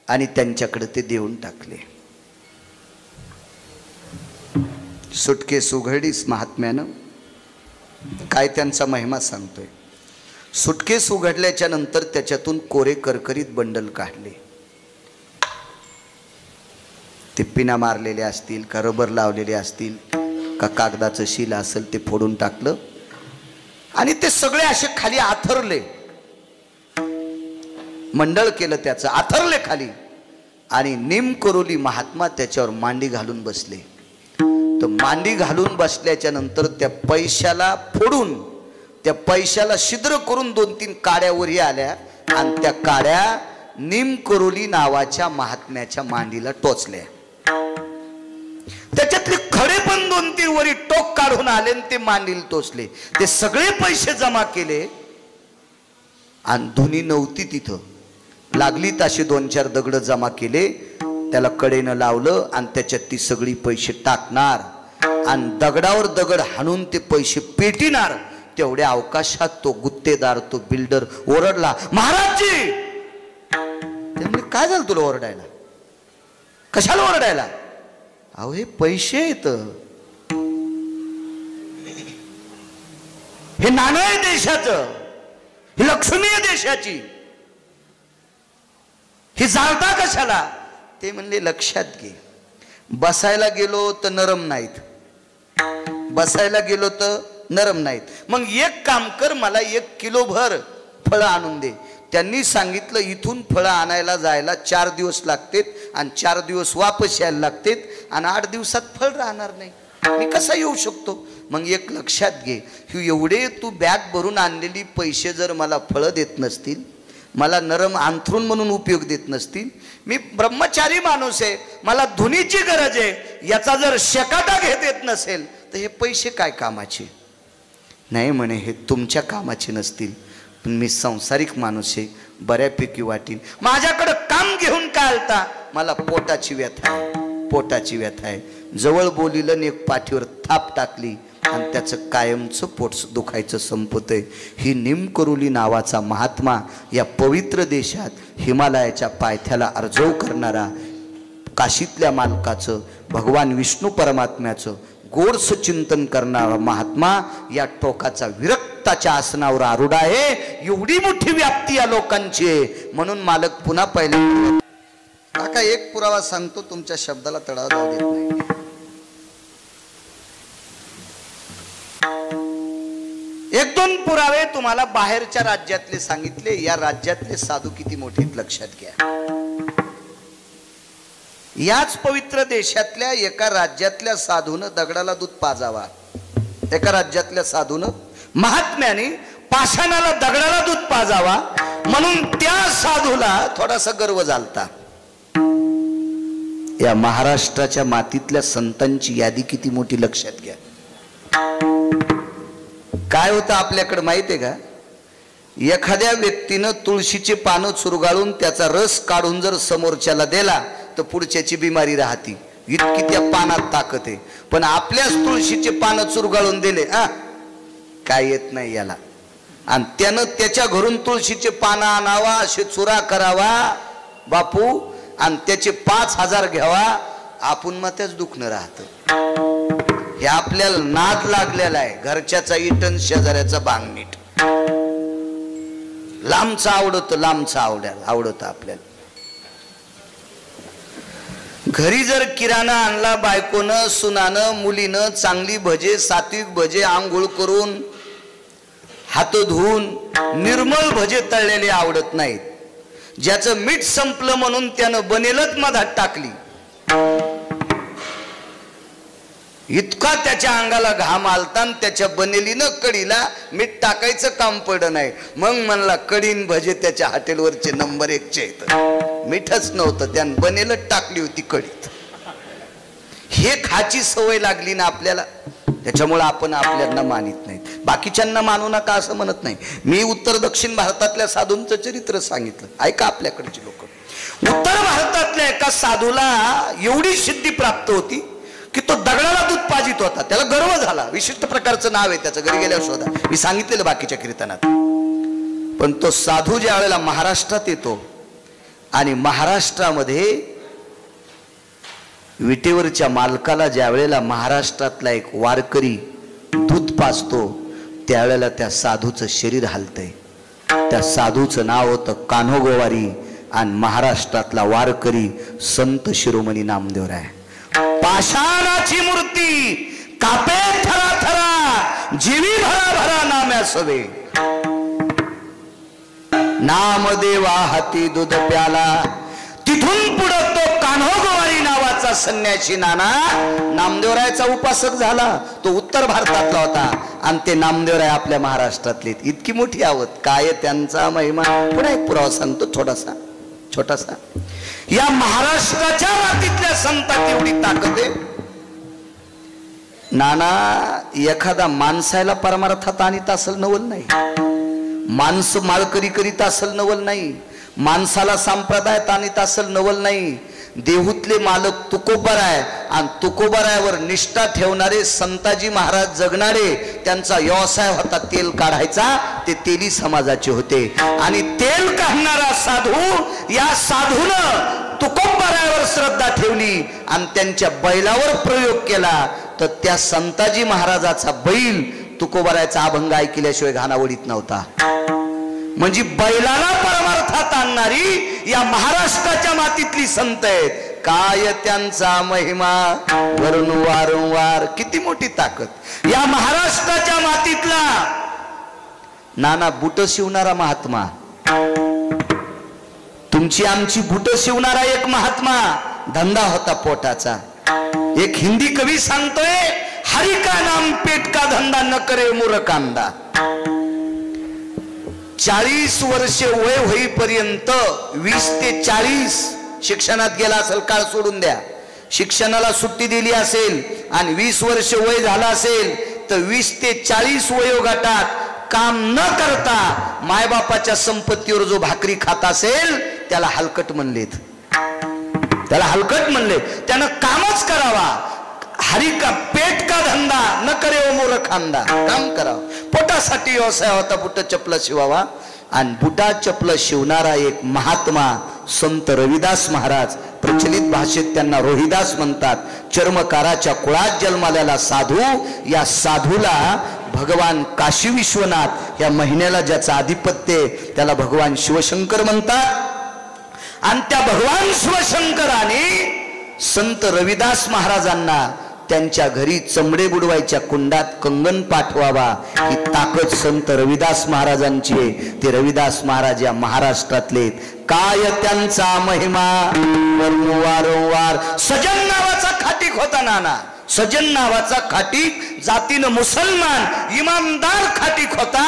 आणि त्यांच्याकडे ते देऊन टाकले. सुटकेस उघडीस महात्म्यानं. काय त्यांचा महिमा सांगतोय. सुटकेस उघडल्याच्या नंतर त्याच्यातून कोरे करकरीत बंडल काढले. ते पिना मारलेले असतील का रबर लावलेले असतील का कागदाचं शील असेल ते फोडून टाकलं आणि ते सगळे असे खाली आथरले. मंडळ केलं त्याचं, आथरले खाली. आणि निमकरोली महात्मा त्याच्यावर मांडी घालून बसले. तर मांडी घालून बसल्याच्या नंतर त्या पैशाला फोडून, त्या पैशाला छिद्र करून 2-3 काड्या वरी आल्या आणि त्या काड्या निमकरोली नावाच्या महात्म्याच्या मांडीला टोचल्या. त्याच्यातले खडे पण 2-3 वरी टोक काढून आले आणि ते मांडीला टोचले. ते सगळे पैसे जमा केले आणि धुनी नव्हती तिथं. लागली तशी 2-4 दगड जमा केले, त्याला कडेनं लावलं आणि त्याच्यात ती सगळी पैसे टाकणार आणि दगडावर दगड हाणून ते पैसे पेटिणार. तेवढ्या अवकाशात तो गुत्तेदार, तो बिल्डर ओरडला, महाराजजी. त्यामुळे काय झालं तुला ओरडायला? कशाला ओरडायला? अहो हे पैसे आहेत, हे नाणं आहे देशाचं, ही लक्ष्मी आहे देशाची, ही जाळता कशाला? ते म्हणले लक्षात घे, बसायला गेलो तर नरम नाहीत, बसायला गेलो तर नरम नाहीत. मग एक काम कर, मला 1 किलो भर फळं आणून दे. त्यांनी सांगितलं इथून फळं आणायला जायला 4 दिवस लागतात आणि 4 दिवस वापस यायला लागतात आणि 8 दिवसात फळ राहणार नाही. मी कसा येऊ शकतो? मग एक लक्षात घे, एवढे तू बॅग भरून आणलेली पैसे जर मला फळं देत नसतील, मला नरम अंथरूण म्हणून उपयोग देत नसतील, मी ब्रह्मचारी माणूस आहे, मला धुनीची गरज आहे, याचा जर शेकाटा घेत येत नसेल तर हे पैसे काय कामाचे? नाही म्हणे, हे तुमच्या कामाचे नसतील, पण मी संसारिक माणूस आहे, बऱ्यापैकी वाटीन. माझ्याकडं काम घेऊन काय आलता? मला पोटाची व्यथा आहे, पोटाची व्यथा आहे. जवळ बोलिलं एक पाठीवर थाप टाकली आणि त्याचं कायमचं पोट दुखायचं संपतंय. ही निमकरोली नावाचा महात्मा या पवित्र देशात हिमालयाच्या पायथ्याला अर्जव करणारा, काशीतल्या मालकाचं, भगवान विष्णू परमात्म्याचं गोडस चिंतन करणारा महात्मा या टोकाचा विरक्ताच्या आसनावर आरूढ आहे. एवढी मोठी व्याप्ती या लोकांची आहे. म्हणून मालक पुन्हा पहिले काका एक पुरावा सांगतो, तुमच्या शब्दाला तडाव जाऊ देत नाही. एक दोन पुरावे तुम्हाला बाहेरच्या राज्यातले सांगितले. या राज्यातले साधू किती मोठे लक्षात घ्या. याच पवित्र देशातल्या एका राज्यातल्या साधून दगडाला दूध पाजावा. एका राज्यातल्या साधून महात्म्याने पाषाणाला दगडाला दूध पाजावा म्हणून त्या साधूला थोडासा गर्व झालता. या महाराष्ट्राच्या मातीतल्या संतांची यादी किती मोठी लक्षात घ्या. काय होतं आपल्याकडे माहिती आहे का? एखाद्या व्यक्तीनं तुळशीचे पानं चुरगाळून त्याचा रस काढून जर समोरच्याला दिला तर पुढच्याची बिमारी राहती. इतकी त्या पानात ताकद आहे. पण आपल्याच तुळशीचे पानं चुरगाळून दिले, काय येत नाही याला. आणि त्यानं त्याच्या घरून तुळशीचे पानं आणावा, असे चुरा करावा बापू, आणि त्याचे 5,000 घ्यावा, आपण मग त्याच दुखणं राहतं. हे आपल्याला नाद लागलेला आहे. घरच्याचा इटन, शेजाऱ्याचा बांगनीट. लांबचं आवडतं, लांबचं आवडतं आपल्याला. घरी जर किराणा आणला बायकोनं, सुनानं, मुलीनं, चांगली भजे, सात्विक भजे, आंघोळ करून हात धुवून निर्मळ भजे तळलेले आवडत नाहीत. ज्याचं मीठ संपलं म्हणून त्यानं बनेलच मधात टाकली. इतका त्याच्या अंगाला घाम आलता, त्याच्या बनेलीनं कढीला मीठ टाकायचं काम पडलं नाही. मग म्हणला कढीन भजे त्याच्या हॉटेलवरचे नंबर 1चे आहेत. मीठच नव्हतं, त्यानं बनेलच टाकली होती कढीत. हे खाची सवय लागली ना आपल्याला, त्याच्यामुळे आपण आपल्याला मानित नाहीत. बाकीच्यांना मानू नका असं म्हणत नाही. मी उत्तर दक्षिण भारतातल्या साधूंचं चरित्र सांगितलं, ऐका आपल्याकडची लोक. उत्तर भारतातल्या एका साधूला एवढी सिद्धी प्राप्त होती की तो दगडाला दूध पाजित होता. त्याला गर्व झाला. विशिष्ट प्रकारचं नाव आहे त्याचं, घरी गेल्यावर शोधा, मी सांगितलेलं बाकीच्या कीर्तनात. पण तो साधू ज्या वेळेला महाराष्ट्रात येतो आणि महाराष्ट्रामध्ये विटेवरच्या मालकाला ज्या वेळेला महाराष्ट्रातला एक वारकरी दूध पाजतो, त्यावेळेला त्या साधूचं शरीर हलतंय. त्या साधूचं नाव होतं कान्होगोवारी आणि महाराष्ट्रातला वारकरी संत शिरोमणी नामदेवराय. पाषाणाची मूर्ती कापे थरा थरा, जीवी भरा भरा नाम्या सवे. नामदेवा हाती दूध प्याला. तिथून पुढे तो कान्होगोवारी नावाचा संन्यासी नाना नामदेवरायाचा उपासक झाला. तो उत्तर भारतातला होता आणि ते नामदेवराय आपल्या महाराष्ट्रातले. इतकी मोठी आवत, काय त्यांचा महिमा. पुन्हा एक पुरावा सांगतो छोटासा. या महाराष्ट्राच्या मातीतल्या संतात एवढी ताकद आहे. नाना एखादा माणसाला परमार्थात आणीत असेल नवल नाही, माणसं माळकरी करीत असेल नवल नाही, माणसाला संप्रदायात आणीत असेल नवल नाही. देहूतले मालक तुकोबाराय आणि तुकोबारायावर निष्ठा ठेवणारे संताजी महाराज जगणारे, त्यांचा व्यवसाय होता तेल काढायचा. ते तेली समाजाचे होते आणि तेल काढणारा साधू, या साधूनं तुकोबारायावर श्रद्धा ठेवली आणि त्यांच्या बैलावर प्रयोग केला. तर त्या संताजी महाराजाचा बैल तुकोबारायाचा अभंग ऐकल्याशिवाय घाणावडीत नव्हता. म्हणजे बैलाला परमार्थात आणणारी या महाराष्ट्राच्या मातीतली संत आहेत. काय त्यांचा महिमा वरून वारंवार. किती मोठी ताकद या महाराष्ट्राच्या मातीतला. नाना बुट शिवणारा महात्मा, तुमची आमची बुट शिवणारा एक महात्मा, धंदा होता पोटाचा. एक हिंदी कवी सांगतोय, हरि का नाम पेट का धंदा न करे मूर्खांदा. 40 वर्षे वय होईपर्यंत 20 ते 40 शिक्षणात गेला असेल, काळ सोडून द्या, शिक्षणाला सुट्टी दिली असेल आणि 20 वर्ष वय झाला असेल तर 20 ते 40 वयोगटात काम न करता मायबापाच्या संपत्तीवर जो भाकरी खात असेल त्याला हलकट म्हणलेत, त्याला हलकट म्हणले. त्यानं कामच करावा. हरी का पेट का धंदा न करे ओ मूर्खांदा. काम करावं. पोटासाठी व्यवसाय होता, बुट चपला शिवावा. आणि बुटा चपला शिवणारा एक महात्मा संत रविदास महाराज, प्रचलित भाषेत त्यांना रोहिदास म्हणतात. चर्मकाराच्या कुळात जन्मालेला साधू, या साधूला भगवान काशी विश्वनाथ या महिन्याला ज्याचं आधिपत्य त्याला भगवान शिवशंकर म्हणतात. आणि त्या भगवान शिवशंकराने संत रविदास महाराजांना त्यांच्या घरी चमडे बुडवायच्या कुंडात कंगन पाठवावा ही ताकद संत रविदास महाराजांची आहे. ते रविदास महाराज या महाराष्ट्रातले. काय त्यांचा महिमा वारंवार. सजन नावाचा खाटीक होता नाना, सजन नावाचा खाटीक, जातीनं मुसलमान, इमानदार खाटीक होता.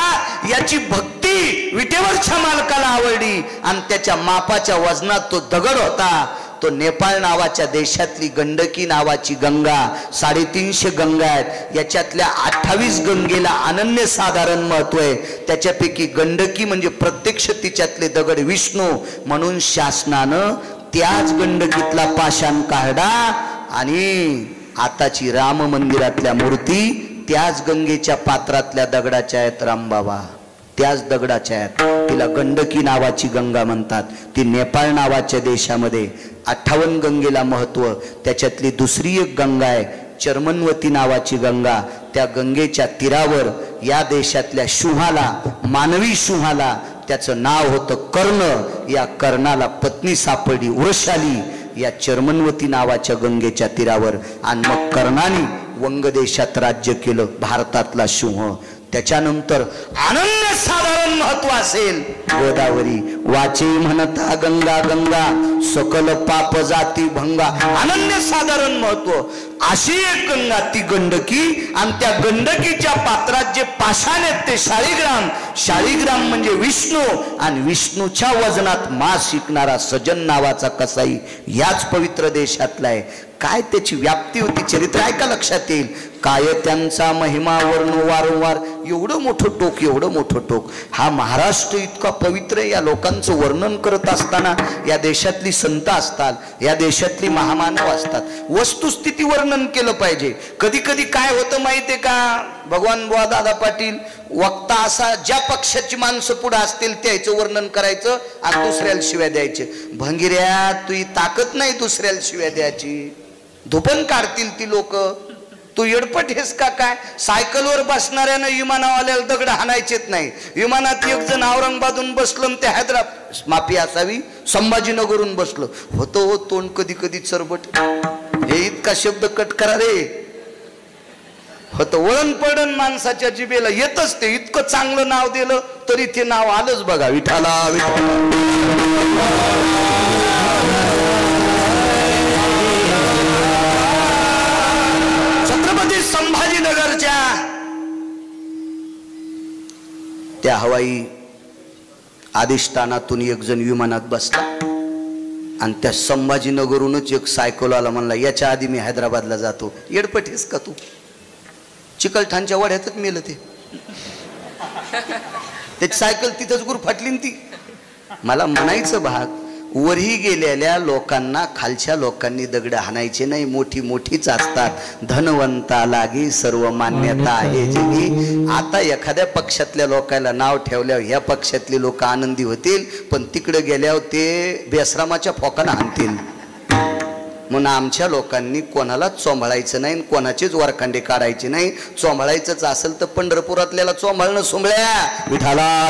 याची भक्ती विटेवरच्या मालकाला आवडली आणि त्याच्या मापाच्या वजनात तो दगड होता. तो नेपाळ नावाच्या देशातली गंडकी नावाची गंगा, 350 गंगा आहेत, याच्यातल्या 28 गंगेला अनन्यसाधारण महत्व आहे. त्याच्यापैकी गंडकी म्हणजे प्रत्यक्ष तिच्यातले दगड विष्णू, म्हणून शासनानं त्याच गंडकीतला पाषाण काढा आणि आताची राम मंदिरातल्या मूर्ती त्याच गंगेच्या पात्रातल्या दगडाच्या आहेत. रामबाबा त्याच दगडाच्या आहेत. तिला गंडकी नावाची गंगा म्हणतात. ती नेपाळ नावाच्या देशामध्ये 58 गंगेला महत्व. त्याच्यातली दुसरी एक गंगा आहे चर्मनवती नावाची गंगा. त्या गंगेच्या तीरावर या देशातल्या शुहाला, मानवी शुहाला, त्याचं नाव होतं कर्ण. या कर्णाला पत्नी सापडली वृषाली या चर्मनवती नावाच्या गंगेच्या तीरावर. आणि मग कर्णाने वंग देशात राज्य केलं, भारतातला सिंह. त्याच्यानंतर अनन्यसाधारण महत्व असेल गोदावरी. वाचे म्हणता गंगा गंगा, सकल पाप जाती भंगा. अनन्यसाधारण महत्व. अशी एक गंगा ती गंडकी. आणि त्या गंडकीच्या पात्रात जे पाषाण आहेत ते शाळीग्राम. शाळीग्राम म्हणजे विष्णू. आणि विष्णूच्या वजनात मास शिकणारा सजन नावाचा कसाई याच पवित्र देशातला आहे. काय त्याची व्याप्ती होती, चरित्र ऐका लक्षात येईल. काय त्यांचा महिमा वर्णू वारंवार. एवढं मोठं टोक, एवढं मोठं टोक. हा महाराष्ट्र इतका पवित्र आहे. या लोकांचं वर्णन करत असताना या देशातली संत असतात, या देशातली महामानव असतात. वस्तुस्थिती वर्णन केलं पाहिजे. कधी कधी काय होतं माहितीये का, भगवान बुवा दादा पाटील वक्ता असा, ज्या पक्षाची माणसं पुढे असतील त्याचं वर्णन करायचं आणि दुसऱ्याला शिव्या द्यायचे. भंगिऱ्या तुझी ताकद नाही दुसऱ्याला शिव्या द्यायची, धुपन काढतील ती लोक. तू येडपट हेस का काय? सायकलवर बसणाऱ्यानं विमानावाल्याला दगड हाणायचेच नाही. विमानात एक जण औरंगाबादहून बसलं, ते हैदराबाद माफी असावी संभाजीनगरहून बसलं होतं. हो तोंड कधी कधी चरबट. हे इतका शब्द कट करा रे होतं. वळण पडण माणसाच्या जिभेला येतच. ते इतकं चांगलं नाव दिलं तरी ते नाव आलंच बघा, विठाला छत्रपती संभाजीनगरच्या त्या हवाई अधिष्ठानातून एक जण विमानात बसला आणि त्या संभाजीनगरहूनच एक सायकलवाला म्हणला, याच्या आधी मी हैदराबादला जातो. येडपट आहेस का तू? चिकलठाणच्या वाड्यातच मेलं ते. त्याची सायकल तिथंच गुर फाटली ती. मला म्हणायचं भाग, वरही गेलेल्या लोकांना खालच्या लोकांनी दगड हाणायचे नाही. मोठी मोठीच असतात. धनवंता लागे सर्व मान्यता आहे जगी. आता एखाद्या पक्षातल्या लोकांना नाव ठेवल्यावर ह्या पक्षातले लोक आनंदी होतील, पण तिकडे गेल्यावर ते बेसरामाच्या फोकानं हाणतील. म्हणून आमच्या लोकांनी कोणालाच चोंभाळायचं नाही, कोणाचेच वरखांडे काढायचे नाही. चोंभाळायचंच असेल तर पंढरपुरातल्याला चोंभाळणं सोंबळ्या. विठाला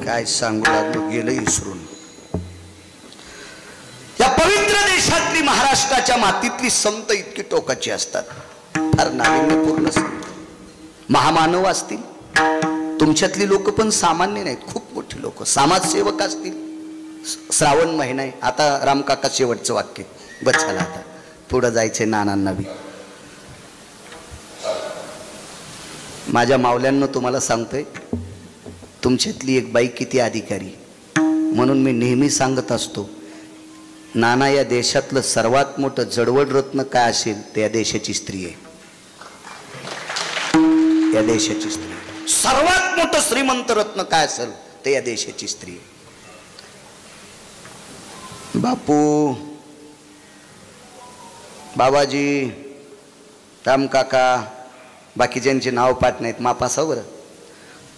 काय सांगू लागलो, गेलं इसरून. या पवित्र देशातली महाराष्ट्राच्या मातीतली संत इतकी टोकाची असतात. फार नाविन्यपूर्ण संत महामानव असतील. तुमच्यातली लोक पण सामान्य नाहीत, खूप मोठी लोक समाजसेवक असतील. श्रावण महिना आहे, आता रामकाका शेवटचं वाक्य बस झालं, आता पुढं जायचंय नानांना बी. माझ्या मावल्यांना तुम्हाला सांगतोय, तुमच्यातली एक बाई किती अधिकारी. म्हणून मी नेहमी सांगत असतो, नाना या देशातलं सर्वात मोठं जडवड रत्न काय असेल ते या देशाची स्त्री आहे. या देशाची स्त्री सर्वात मोठं श्रीमंत रत्न काय असेल ते या देशाची स्त्री आहे. बापू, बाबाजी, रामकाका, बाकीच्यांचे नाव पाठ नाहीत, मापासावर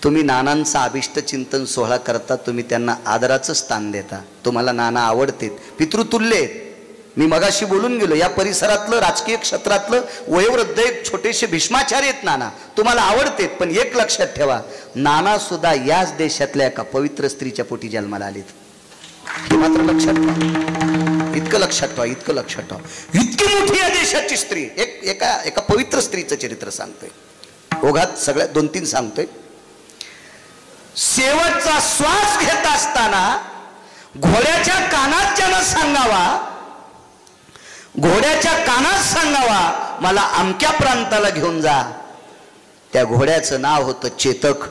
तुम्ही नानांचा अभिष्ट चिंतन सोहळा करता, तुम्ही त्यांना आदराचं स्थान देता. तुम्हाला नाना आवडतेत, पितृतुल्य आहेत. मी मगाशी बोलून गेलो, या परिसरातलं राजकीय क्षेत्रातलं वयोवृद्ध एक छोटेसे भीष्माचार्य आहेत नाना, तुम्हाला आवडतेत. पण एक लक्षात ठेवा, नाना सुद्धा याच देशातल्या एका पवित्र स्त्रीच्या पोटी जन्माला आलेत. हे मात्र लक्षात ठेवा, इतकं लक्षात ठेवा, इतकं लक्षात ठेवा. इतकी मोठी या देशाची स्त्री, एका पवित्र स्त्रीचं चरित्र सांगतोय. ओघात सगळ्या 2-3 सांगतोय. शेवटचा श्वास घेत असताना घोड्याच्या कानात ज्यानं सांगावा, घोड्याच्या कानात सांगावा, मला अमक्या प्रांताला घेऊन जा. त्या घोड्याचं नाव होतं चेतक.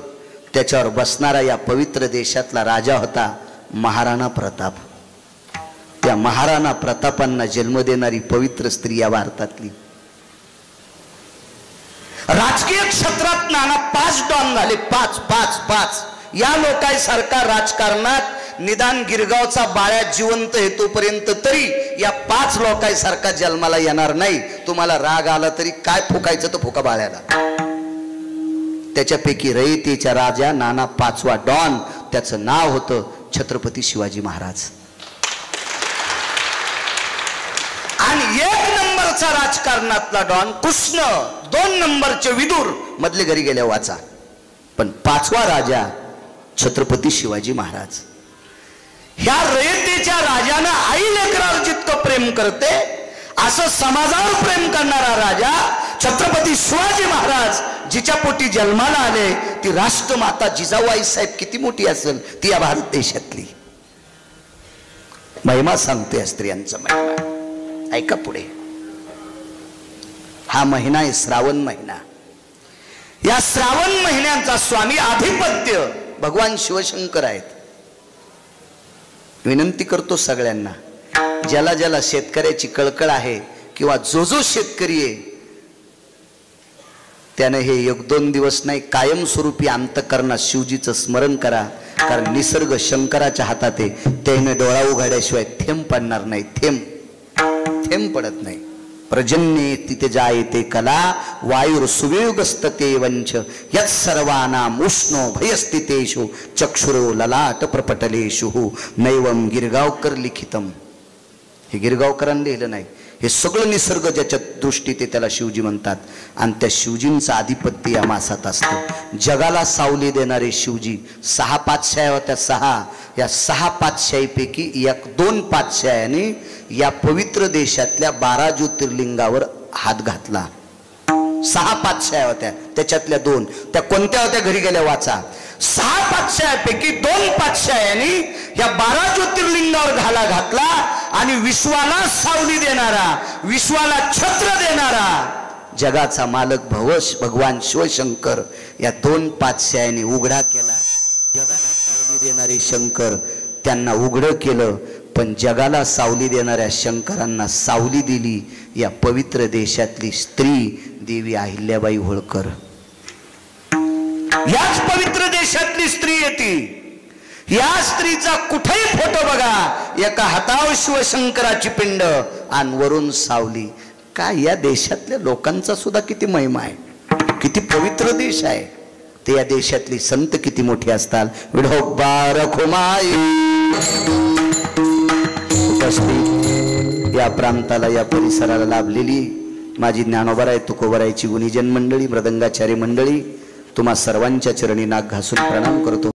त्याच्यावर बसणारा या पवित्र देशातला राजा होता महाराणा प्रताप. त्या महाराणा प्रतापांना जन्म देणारी पवित्र स्त्री या भारतातली. राजकीय क्षेत्रात नाना 5 डॉन झाले, 5. या लोकांसारखा राजकारणात निदान गिरगावचा बाळ्या जिवंत हेतोपर्यंत तरी या 5 लोकांसारखा जन्माला येणार नाही. तुम्हाला राग आला तरी काय फुकायचं तर फुका बाळ्याला. त्याच्यापैकी रयतेच्या राजा नाना 5वा डॉन, त्याचं नाव होतं छत्रपती शिवाजी महाराज. आणि 1 नंबरचा राजकारणातला डॉन कृष्ण, 2 नंबरचे विदुर, मधले घरी गेल्या वाचा. पण 5वा राजा छत्रपती शिवाजी महाराज. ह्या रयतेच्या राजानं आई लेकरावर जितकं प्रेम करते, असं समाजावर प्रेम करणारा राजा छत्रपती शिवाजी महाराज, जिच्या पोटी जन्माला आले ती राष्ट्रमाता जिजाबाई साहेब किती मोठी असेल, ती या भारत देशातली. महिमा सांगतोय स्त्रियांचा महिमा. ऐका पुढे. हा महिना आहे श्रावण महिना. या श्रावण महिन्यांचा स्वामी आधिपत्य भगवान शिवशंकर आहेत. विनंती करतो सगळ्यांना, ज्याला ज्याला शेतकऱ्याची कळकळ आहे किंवा जो शेतकरी आहे, त्याने हे 1-2 दिवस नाही, कायमस्वरूपी अंतःकरणात शिवजीचं स्मरण करा. कारण निसर्ग शंकराच्या हातात आहे. त्याने डोळा उघाड्याशिवाय थेंब पडणार नाही, थेंब पडत नाही. प्रजन्ये तिथे जायते कला, वायुर सुवेगस्तते वंच, यत् सर्वानाम उष्णो भयस्थितेषु चक्षुरो ललाट प्रपटलेषु नैवम गिरगावकर लिखितम. हे गिरगावकरांनी लिहिलं नाही, हे सगळं निसर्ग ज्याच्या दृष्टीत त्याला शिवजी म्हणतात. आणि त्या शिवजींचं आधिपत्य या मासात असतं. जगाला सावली देणारे शिवजी 6 पातशाह्या होत्या. 6 या 6 पातशाहीपैकी 1-2 पातशाह्यांनी या पवित्र देशातल्या 12 ज्योतिर्लिंगावर हात घातला. 6 पातशाह्या होत्या, त्याच्यातल्या 2 त्या कोणत्या होत्या घरी गेल्या वाचा. 6 पातशाह्यापैकी 2 पातशाह्यांनी या 12 ज्योतिर्लिंगावर घाला घातला. आणि विश्वाला सावली देणारा, विश्वाला छत्र देणारा जगाचा मालक भगवान शिवशंकर या 2 पातशाह्यांनी उघडा केला. जगाला सावली देणारे शंकर त्यांना उघडं केलं. पण जगाला सावली देणाऱ्या शंकरांना सावली दिली या पवित्र देशातली स्त्री देवी अहिल्याबाई होळकर. याच पवित्र देशातली स्त्री येते. या स्त्रीचा कुठेही फोटो बघा, एका हातावर शिवशंकराची पिंड आणि वरून सावली. काय या देशातल्या लोकांचा सुद्धा किती महिमा आहे, किती पवित्र देश आहे. ते या देशातली संत किती मोठी असतात. विढोबा रखुमाई उपस्थित या प्रांताला, या परिसराला लाभलेली माझी ज्ञानोबराय तुकोबरायची गुणीजन मंडळी, मृदंगाचार्य मंडळी, तुम्हा सर्वांच्या चरणी नाक घासून प्रणाम करतो.